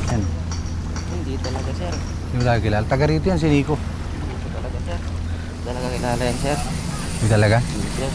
Yan. Hindi talaga, sir. Hindi mo talaga kilala. Taga rito yan si Nico. Hindi talaga, sir. Hindi talaga kilala yan, sir. Hindi talaga? Hindi, sir.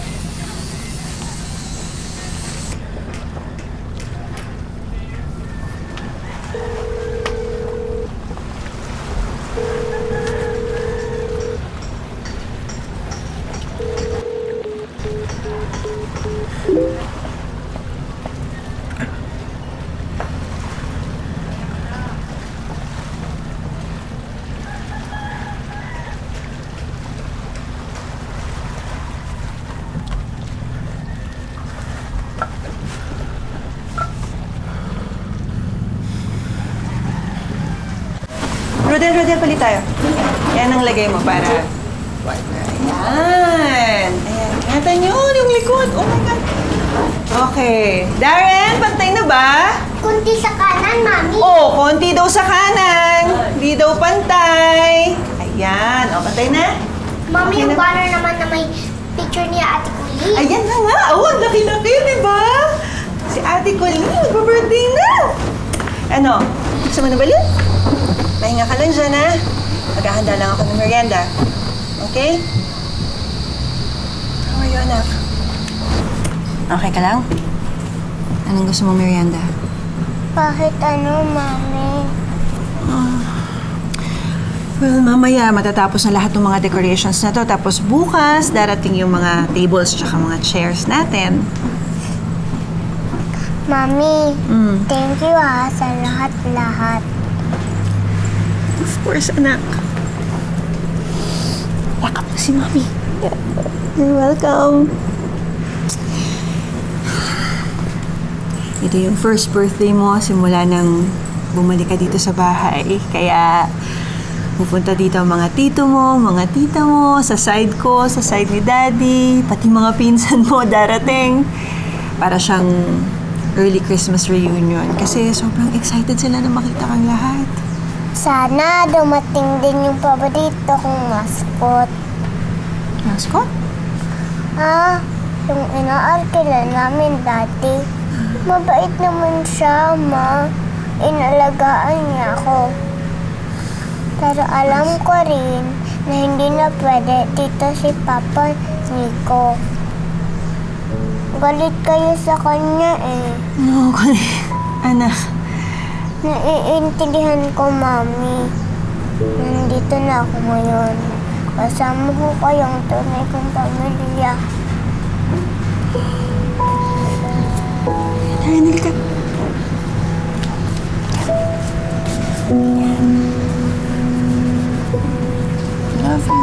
Rodel, palit tayo. Yan ang lagay mo para... Ayan. Ayan. Ingatan nyo yung likod. Oh my God. Okay. Darren, pantay na ba? Kunti sa kanan, Mami. Oh, konti daw sa kanan. Hindi daw pantay. Ayan. O, pantay na? Mami, Okay yung na. banner naman na may picture niya Ate Kuli. Ayan na nga. Oh, ang laki-laki, di ba? Si Ate Colleen, mag-birthday na. Ano? Gusto mo na balon? Pahinga ka lang dyan, ha? Maghahanda lang ako ng merienda. Okay? How are you, anak? Okay ka lang? Anong gusto mo merienda? Kahit ano, Mami. Well, mamaya matatapos na lahat ng mga decorations na to. Tapos bukas, darating yung mga tables tsaka mga chairs natin. Mami, thank you sa lahat-lahat. Of course, anak. Yakap na si Mami. You're welcome. Ito yung first birthday mo simula nang bumalik ka dito sa bahay. Kaya pupunta dito ang mga tito mo, mga tita mo, sa side ko, sa side ni Daddy, pati mga pinsan mo darating. Para siyang early Christmas reunion. Kasi sobrang excited sila na makita kang lahat. Sana dumating din yung paborito kong mascot. Mascot? Yung inaarkila namin dati. Mabait naman siya, Ma. Inalagaan niya ako. Pero alam ko rin na hindi na pwede dito si Papa Nico. Galit kayo sa kanya eh. No, anak. Naiintindihan ko, Mami. Nandito na ako ngayon. Kasama ko kayong tunay kong pamilya. Darren, ka. Love you.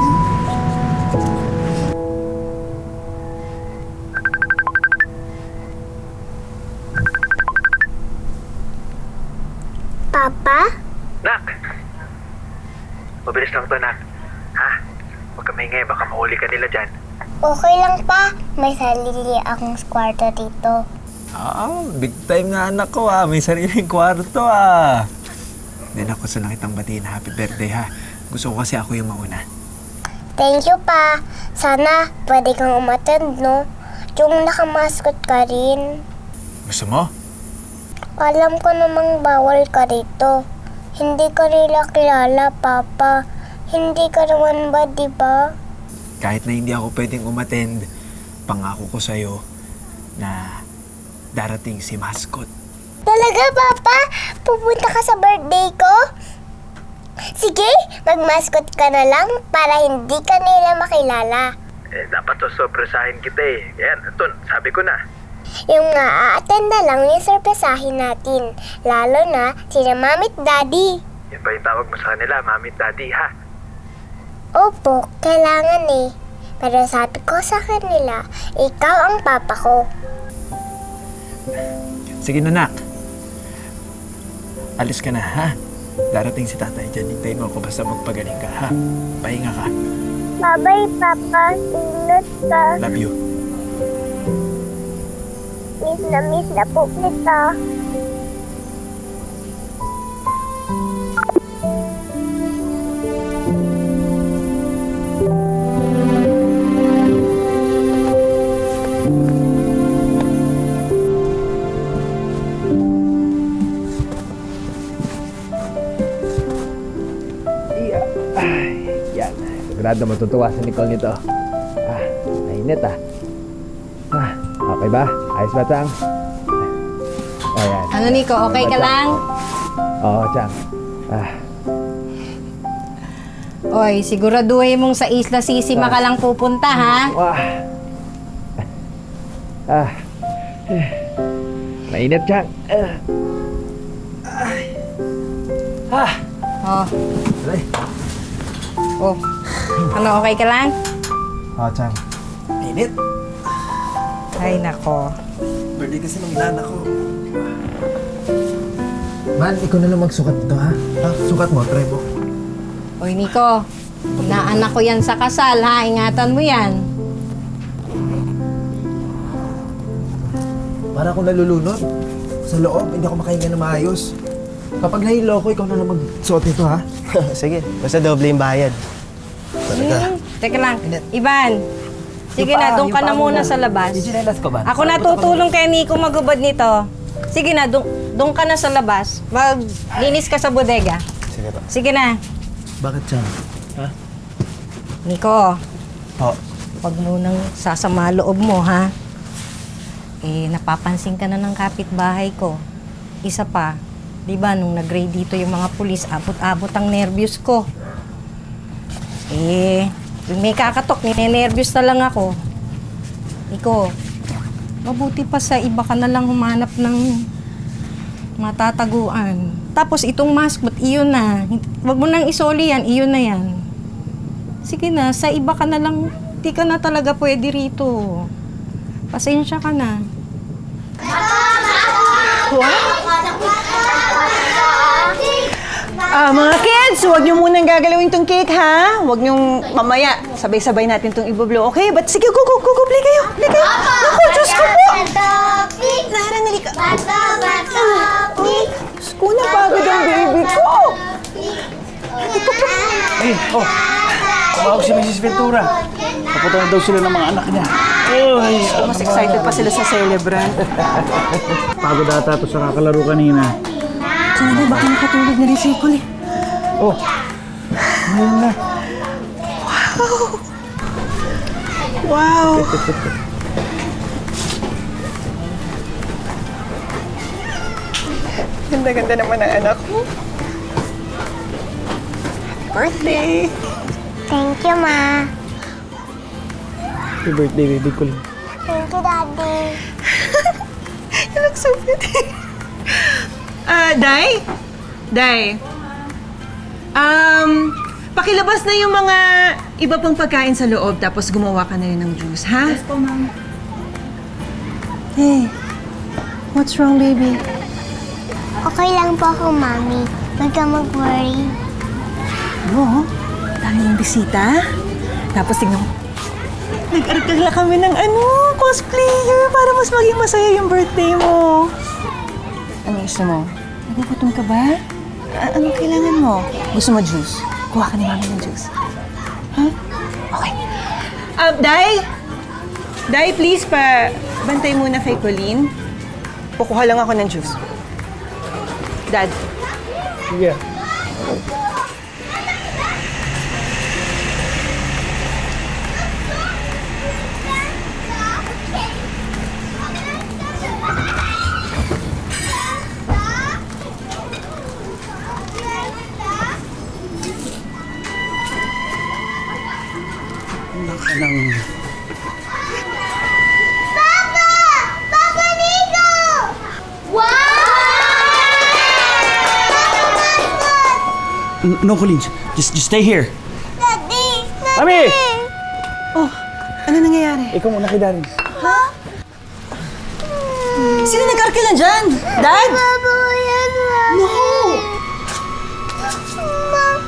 Papa? Nak! Mabilis lang to, Nak. Ha? Huwag ka maingay, baka mahuli ka nila dyan. Okay lang pa. May sarili akong kwarto dito. Big time na anak ko may sariling kwarto Then ako sa lang kitang batiin, happy birthday ha. Gusto ko kasi ako yung mauna. Thank you pa. Sana pwede kang umattend, no? Yung nakamaskot ka rin. Gusto mo? Alam ko namang bawal ka rito. Hindi ka nila kilala, Papa. Hindi ka naman ba, di ba? Kahit na hindi ako pwedeng umattend, pangako ko sa'yo na darating si Mascot. Talaga, Papa? Pupunta ka sa birthday ko? Sige, mag-mascot ka na lang para hindi ka nila makilala. Dapat to sorpresahin kita Yan, ito, sabi ko na. Yung a-attend na lang yung sorpresahin natin. Lalo na sina Mami at Daddy. Yan ba yung tawag mo sa kanila, Mami at Daddy, ha? Opo, kailangan Pero sabi ko sa kanila, ikaw ang papa ko. Sige na, Nak. Alis ka na, ha? Darating si tatay dyan. Hintayin mo ako basta magpagaling ka, ha? Pahinga ka. Bye-bye, Papa. Ingat ka. Love you. Miss na po kita. Yan. Sigurado matutuwa si Nicole nito. Mainit okay ba? Ayos ba, Chang? Ayan. Ano, Nico? Okay ka lang? Oo, Chang. Oy, siguraduhin mong sa Isla Sisima ka lang pupunta, ha? Mainit, Chang. Oh. Ano, okay ka lang? Oo, Chang. Mainit. Ay, nako. Birthday kasi ng inana ko. Man, ikaw na lang magsukat dito, ha? Sukat mo, try mo. Oy, Nico. Inaanak ko yan sa kasal, ha? Ingatan mo yan. Para akong nalulunod. Sa loob, hindi ako makahinga na maayos. Kapag nahilo ko, ikaw na lang magsuot nito, ha? Sige, basta doble yung bayad. Teka lang. Ivan. Sige Yung na, paa, doon ka yung na paa muna muna. sa labas. Yung chinelas ko ba? Ako na tutulong kay Nico magubad nito. Sige na, doon ka na sa labas. Maglinis ka sa bodega. Sige pa. Sige na. Bakit siya? Ha? Nico, Po. wag mo nang sasama loob mo, ha? Napapansin ka na ng kapitbahay ko. Isa pa, di ba, nung nag-raid dito yung mga pulis, abot-abot ang nervyos ko. Yung may kakatok, ninenervyos na lang ako. Nico, mabuti pa sa iba ka na lang humanap ng matataguan. Tapos itong maskot, iyon na. Wag mo nang isoli yan, iyon na yan. Sige na, sa iba ka na lang, di ka na talaga pwede rito. Pasensya ka na. Mga kids, huwag niyo munang gagalawin tong cake, ha? Huwag niyong mamaya, sabay-sabay natin tong ibublo, okay? But sige, go, play kayo, play kayo. Naku, Diyos ko po! Nara, nalika. Diyos ko, napagod ang baby ko. Eh, oh. Tumawag si Mrs. Ventura. Papunta na daw sila ng mga anak niya. Ay, Mas excited pa sila sa celebrant. pagod ata ito sa kakalaro kanina. Sana baka nakatulog na rin si Nicole. Oh, ngayon na. Wow! Ganda-ganda naman ang anak mo. Happy birthday! Thank you, Ma. Happy birthday, baby Colleen. Thank you, Daddy. You look so pretty. Day? Day. Pakilabas na yung mga iba pang pagkain sa loob tapos gumawa ka na rin ng juice, ha? Yes po, Ma'am. Hey, what's wrong, baby? Okay lang po ako, Mami. Huwag ka mag-worry. Oo, dami ng bisita. Tapos tingnan mo, nag-aragla kami ng cosplayer para mas maging masaya yung birthday mo. Ano gusto mo? Nagugutom ka ba? Anong kailangan mo? Gusto mo juice? Kuha ka ni Mami ng juice. Ha? Okay. Day? Day, please, bantay muna kay Colleen. Kukuha lang ako ng juice. Dad. Yeah. Papa Nico! No, Colleen. Just stay here. Daddy! Mami! Oh, ano nangyayari? Ikaw muna kay Darren. Ha? Sino nag-arkilan dyan? Dad? Papa ko yan, Mami. No!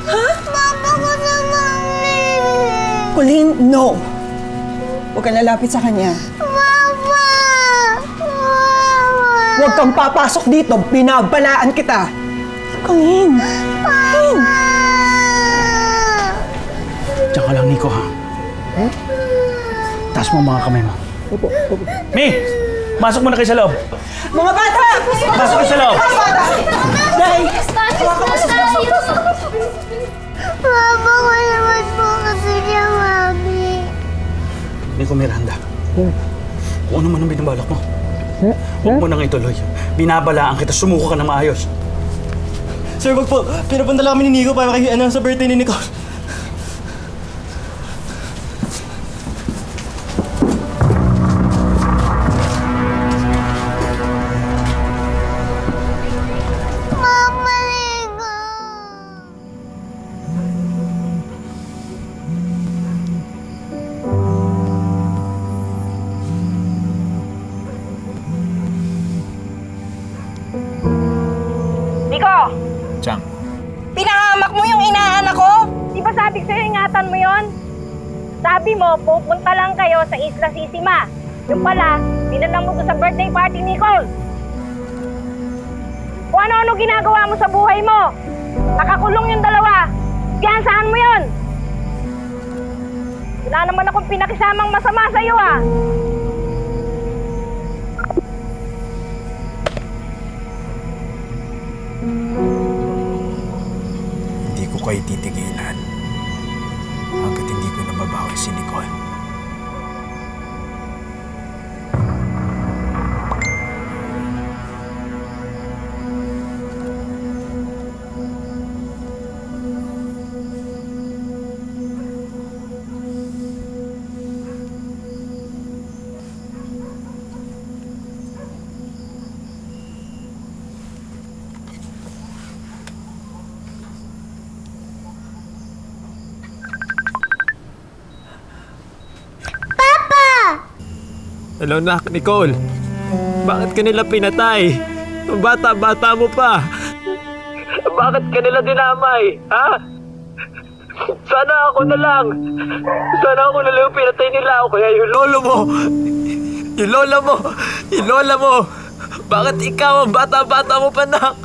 Ha? Papa ko na, Mami. Colleen, no! Huwag kang lalapit sa kanya. Mama! Huwag kang papasok dito. Binabalaan kita. Colleen! Colleen! Diyan ka lang, Nico, ha? Taas mo ang mga kamay mo. Opo. May! Masok muna kayo sa loob. Mga bata! Pasok kayo sa loob! Day! Papa ko naman po kasi niya, Mami. Nico Miranda. Kung ano man ang binabalak mo. Huwag mo nang ituloy. Binabalaan kita, sumuko ka na maayos. Sir, wag po. Pinapunta lang kami ni Nico para sa birthday ni Nico. Mama Nico! Nico! Chang. Pinahamak mo yung inaanak ko? mo yon? Sabi mo, pupunta lang kayo sa Isla Sisima. Yung pala, dinala mo to sa birthday party ni Nicole. Kung ano-ano ginagawa mo sa buhay mo. Nakakulong yung dalawa. Piyansahan mo yon. Wala naman akong pinakisamang masama sa'yo ah. Hindi ko kayo titigilan hanggat hindi ko nababawi si Nicole. Hello, Nak. Nicole. Bakit ka nila pinatay? Ang bata-bata mo pa. Bakit ka nila dinamay? Ha? Sana ako na lang. Sana ako na lang yung pinatay nila. O kaya yung lolo mo. Yung lola mo. Yung lola mo. Bakit ikaw ang bata-bata mo pa, Nak?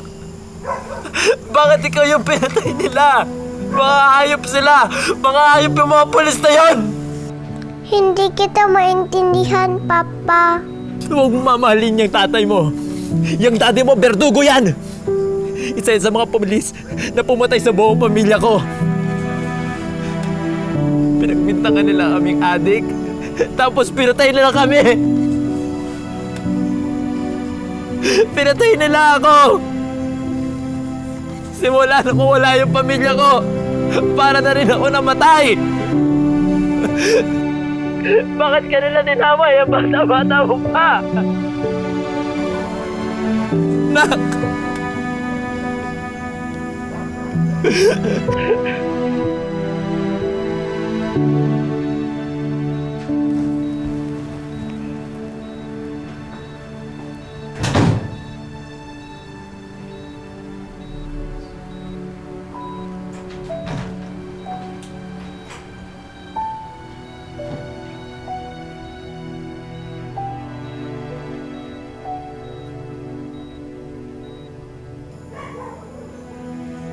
Bakit ikaw yung pinatay nila? Mga hayop sila. Mga hayop yung mga pulis na yon. Hindi kita maintindihan, Papa. Huwag mong mamahalin yung tatay mo. Yung daddy mo, berdugo yan! Isa yan sa mga pulis na pumatay sa buong pamilya ko. Pinagbintangan nila kaming adik, tapos pinatay nila kami. Pinatay nila ako! Simula na kung wala yung pamilya ko, para na rin ako namatay! Bakit ka nila dinamay? Ang bata-bata mo pa! Nak!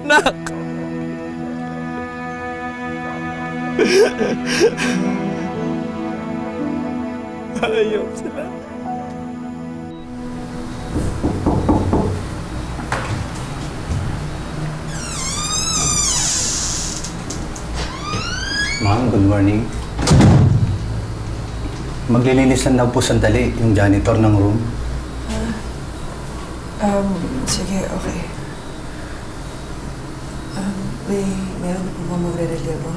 Nak! Ayaw sila. Ma'am, good morning. Maglilinis lang daw po sandali yung janitor ng room. Sige, okay. Meron na po ba magre-relevo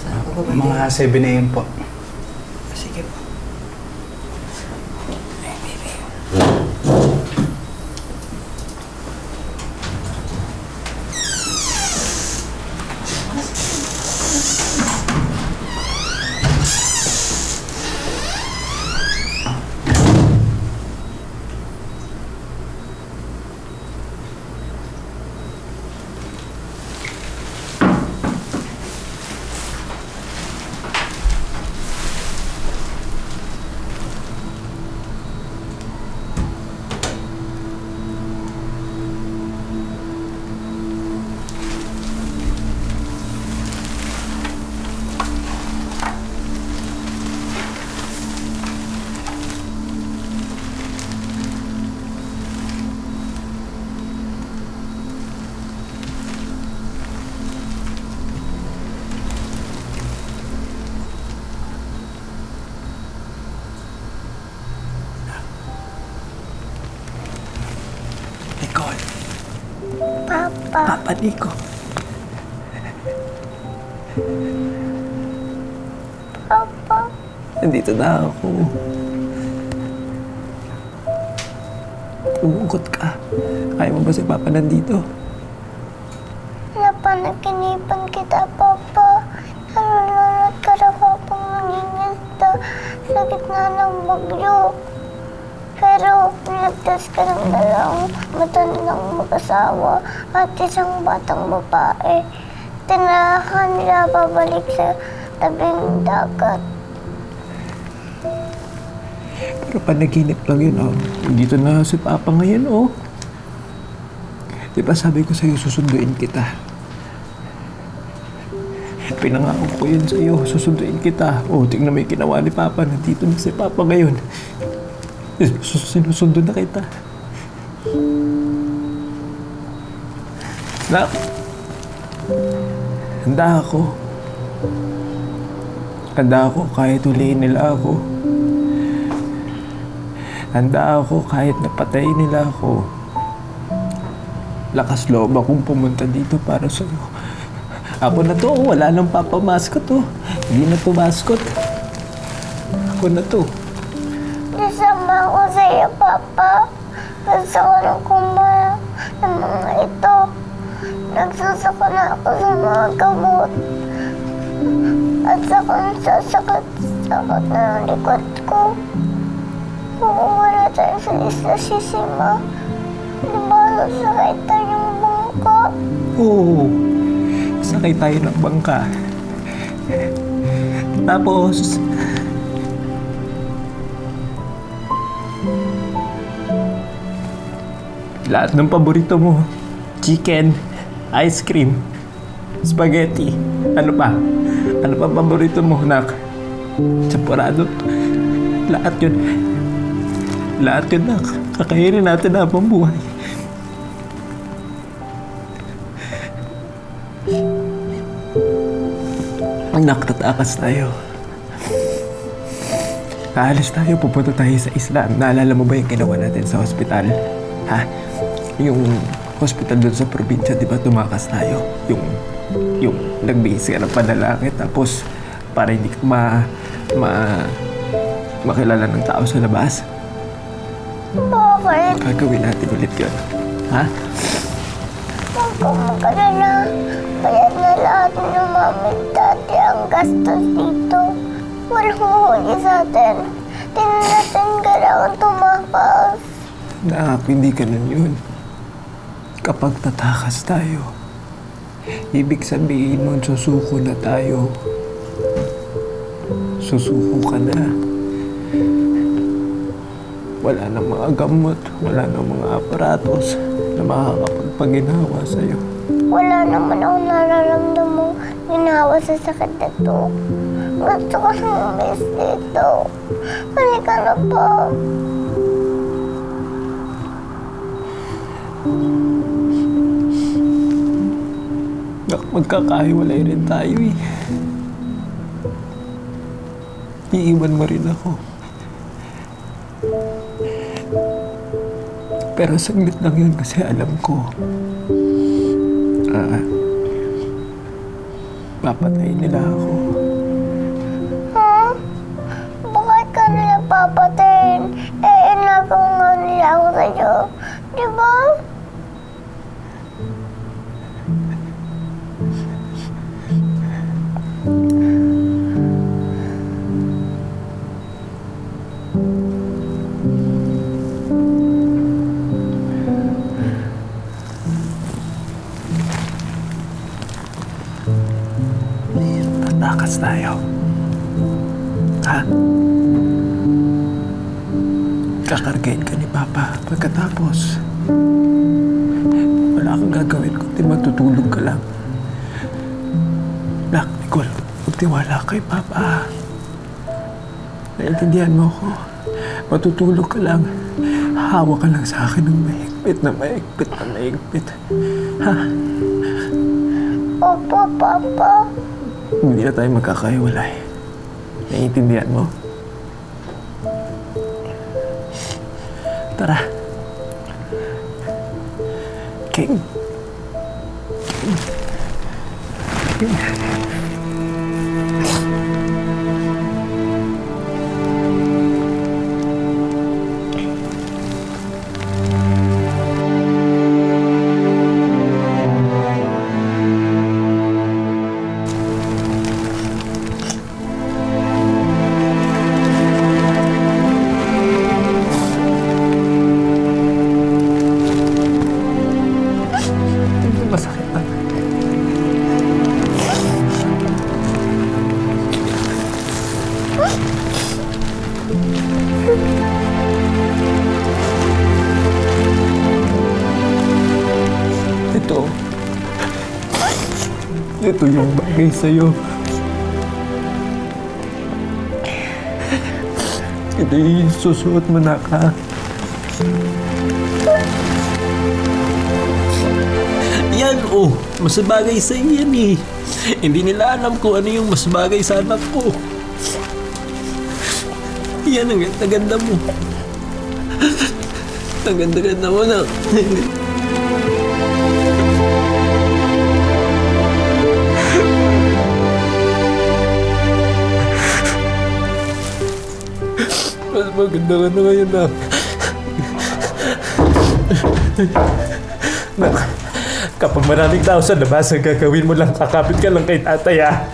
sa pagbabalik? Mga 7 a.m. po. Sige po. Nicole. Papa. Papa Nico. Papa. Nandito na ako. Umungkot ka. Kaya mo ba si Papa nandito? Napanaginipan kita, Papa. Nalulunod ka na habang nangingisda sa gitna ng bagyo. Pero pinagtas ka ng dalawang matandang mag-asawa at isang batang babae. tinarahan nila pabalik sa tabing dagat. Pero panaginip lang yun, oh. Dito na si Papa ngayon, oh. Di ba sabi ko sa'yo, susunduin kita. Pinangako ko yun sa'yo, susunduin kita. Oh, tingnan mo yung ginawa ni Papa. Nandito na si Papa ngayon. Sinusundo na kita. Nak, handa ako. Handa ako kahit huliin nila ako. Handa ako kahit napatayin nila ako. Lakas loob akong pumunta dito para sa'yo. Ako na to, wala nang papamaskot to. Hindi na to maskot. Ako na to. Nasama ko sa'yo, Papa. Gusto ko nang kumaya ng mga ito. Nagsusoko na ako sa mga gamot. At saka nasasakit-sakit na ang likod ko. Pumunta na tayo sa Isla Sisima. Di ba sasakay tayo ng bangka? Oo. Sakay tayo ng bangka. Tapos, lahat ng paborito mo. Chicken, ice cream, spaghetti. Ano pa? Ano pa paborito mo, Nak? Champurado. Lahat yun. Lahat yun, Nak. Kakainin natin habang buhay. Nak, tatakas tayo. Aalis tayo, pupunta tayo sa isla. Naalala mo ba yung ginawa natin sa hospital? Ha? Yung hospital doon sa probinsya, di ba tumakas tayo? Yung nagbihis ka ng panalangin, tapos para hindi ka makilala ng tao sa labas. Bakit? Gagawin natin ulit yun. Ha? Huwag kang mag-alala. Bayad na lahat ng mami at dati ang gastos dito. Walang huli sa atin. Di na natin kailangan tumakas. Nak, hindi ganun yun. Kapag tatakas tayo, ibig sabihin mo susuko na tayo. Susuko ka na. Wala nang mga gamot, wala nang mga aparatos na makakapagpaginawa sa'yo. Wala naman ako nararamdamang ginawa sa sakit na to. Gusto ko nang umis dito. Halika na po. Magkakahiwalay rin tayo eh. Iiwan mo rin ako. Pero saglit lang yun kasi alam ko. Papatayin nila ako. Ha? Bakit ka nila papatayin? Inagaw nga nila ako sa'yo. Diba? Tatakas tayo. Ha? Kakargain ka ni Papa pagkatapos. Wala kang gagawin kundi matutulog ka lang. Nak, Nicole, magtiwala kay Papa. Naintindihan mo ako. Matutulog ka lang. Hawak ka lang sa akin ng mahigpit na mahigpit na mahigpit. Ha? Opo, Papa. Hindi na tayo magkakahiwalay. Naiintindihan mo? Tara. King. King. Masakit na. ito yung bagay sa'yo. Ito yung susuot mo na ka. Yan, oh. Mas bagay sa yan eh. Hindi nila alam kung ano yung mas bagay sa anak ko. Yan, ang ganda-ganda mo. Ang ganda-ganda mo na. Mas maganda ka na ngayon, nak. Nak, kapag maraming tao sa labas, ang gagawin mo lang, kakapit ka lang kay tatay, ah.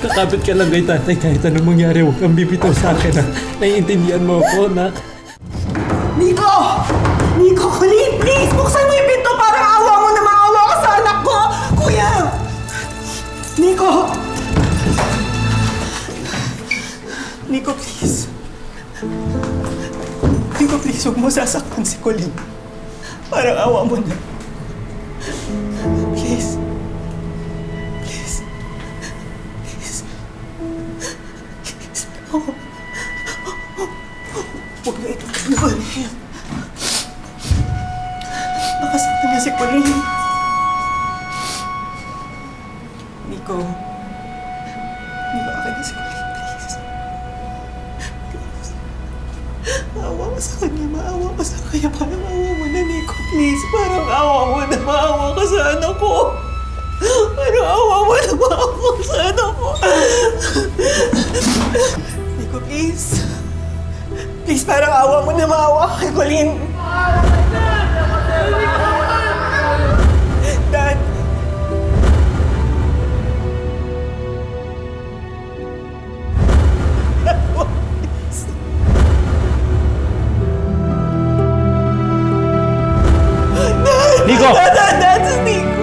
Kakapit ka lang kay tatay kahit anong mangyari, huwag kang bibitaw sa akin, ah. Naiintindihan mo ako, nak. Nico! Nico, Colleen, please! Buksan mo yung pinto! Parang awa mo na maawa ka sa anak ko! Kuya! Nico! Nico, please. Nico, please, huwag mo sasaktan si Colleen. Parang awa mo na. Please. Please. Please. Please. Oh. Huwag na ito si Colleen. Nakasaktan niya si Colleen. Nico. Nico, akin na si Colleen, please. Please. Maawa ka sa kanya, maawa ka sa kanya. Parang awa mo na, Nico, please. Parang awa mo na, maawa ka sa anak ko. Parang awa mo na, maawa ka sa anak ko. Nico, please. Please, parang awa mo na, maawa ka kay Colleen. Dad. Nico! That's Nico!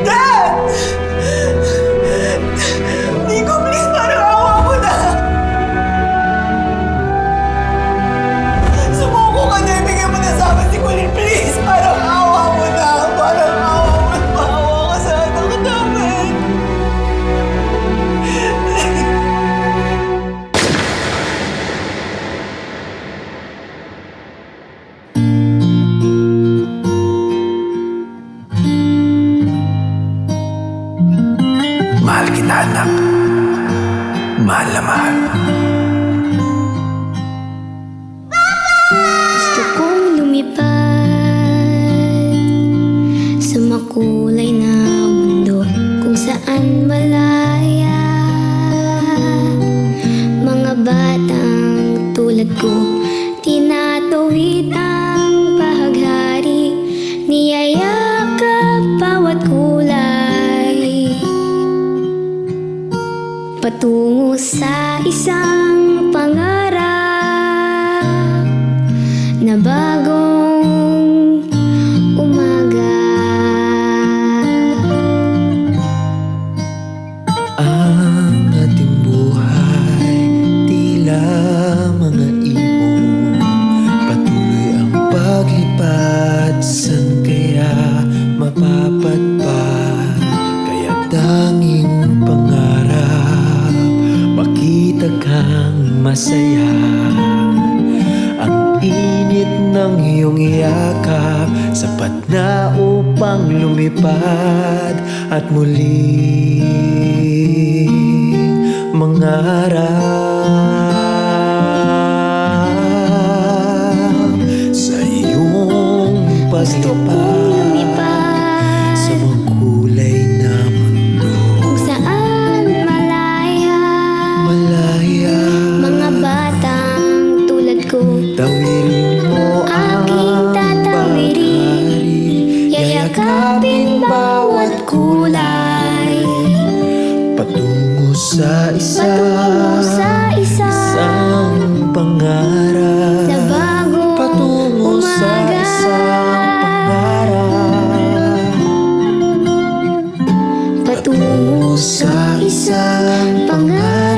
Dad! Nico, please, parang awa mo na! Sumuko ka na, ibigay mo na sa akin si Colleen, please! Parang awa mo na! Parang awa mo na! Maawa ka sa anak namin! Mahal kita, anak. Mahal na mahal. Gusto kong lumipad sa makulay na mundo kung saan malaya. Mga batang tulad ko, tinatawid ang bahaghari, niyayakap bawat kulay. Patungo sa isang pangarap na bagong umaga. Ang ating buhay tila mga ibon, patuloy ang paglipad. San kaya mapapadpad? Kaya tanging pangarap, makita kang masaya. Ang init ng iyong yakap, sapat na upang lumipad at muling mangarap sa iyong paglipad sa makulay na mundo Kung saan malaya, malaya. mga batang tulad ko, Tawirin mo aking tatawirin, yayakapin bawat kulay. patungo sa Patungo sa isang pangarap. na bagong Patungo sa umaga. isang pangarap. Patungo Sa isang pangarap.